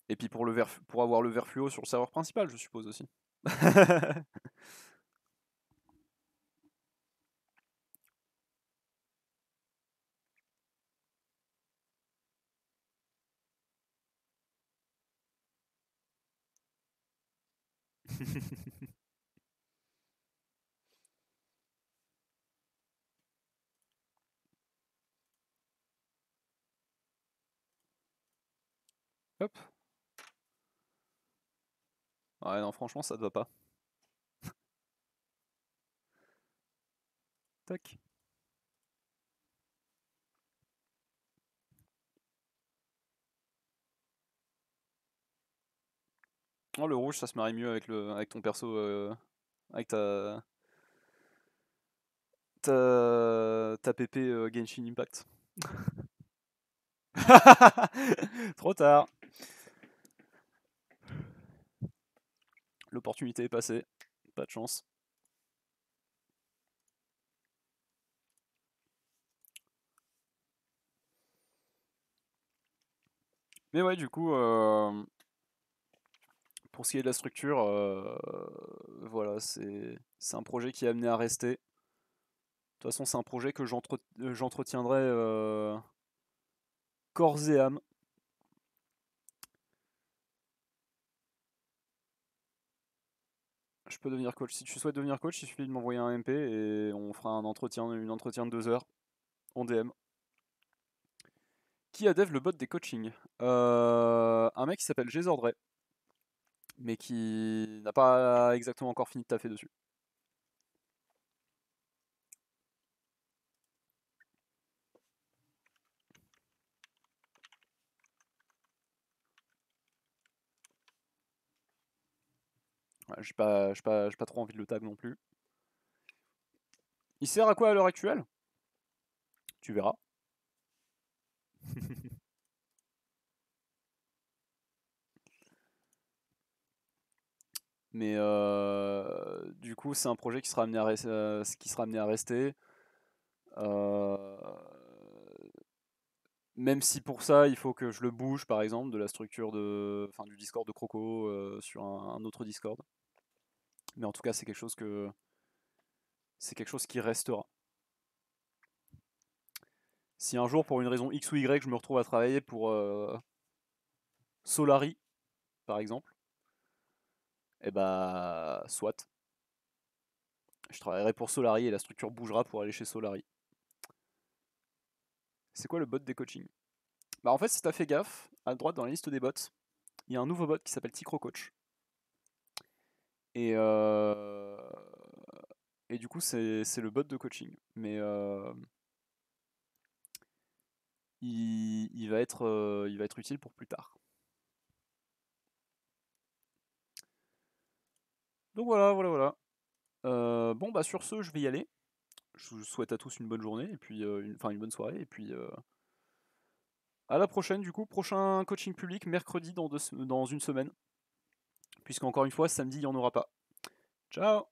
[SPEAKER 1] Et puis pour avoir le verre fluo sur le serveur principal je suppose aussi. Hop. Ouais non franchement ça te va pas. Tac. Oh le rouge ça se marie mieux avec ton perso avec ta PP Genshin Impact. Trop tard. L'opportunité est passée. Pas de chance. Mais ouais, du coup, pour ce qui est de la structure, voilà, c'est un projet qui est amené à rester. De toute façon, c'est un projet que j'entretiendrai corps et âme. Je peux devenir coach. Si tu souhaites devenir coach, il suffit de m'envoyer un MP et on fera une entretien de 2 heures en DM. Qui a dev le bot des coachings? Un mec qui s'appelle Gézordray, mais qui n'a pas exactement encore fini de taffer dessus. Ouais, j'ai pas trop envie de le tag non plus. Il sert à quoi à l'heure actuelle? Tu verras. Mais du coup, c'est un projet qui sera amené à rester. Euh, Même si pour ça, il faut que je le bouge, par exemple, de la structure enfin, du Discord de Croco sur un autre Discord. Mais en tout cas, c'est quelque chose qui restera. Si un jour, pour une raison X ou Y, je me retrouve à travailler pour Solari, par exemple, eh bah, soit. Je travaillerai pour Solari et la structure bougera pour aller chez Solari. C'est quoi le bot des coachings? Bah en fait, si t'as fait gaffe, à droite dans la liste des bots, il y a un nouveau bot qui s'appelle TicroCoach. Et, et du coup, c'est le bot de coaching. Mais il va être utile pour plus tard. Donc voilà. Bon, bah sur ce, je vais y aller. Je vous souhaite à tous une bonne journée, et puis une bonne soirée, et puis à la prochaine. Du coup, prochain coaching public mercredi dans une semaine, puisqu'encore une fois, samedi, il n'y en aura pas. Ciao!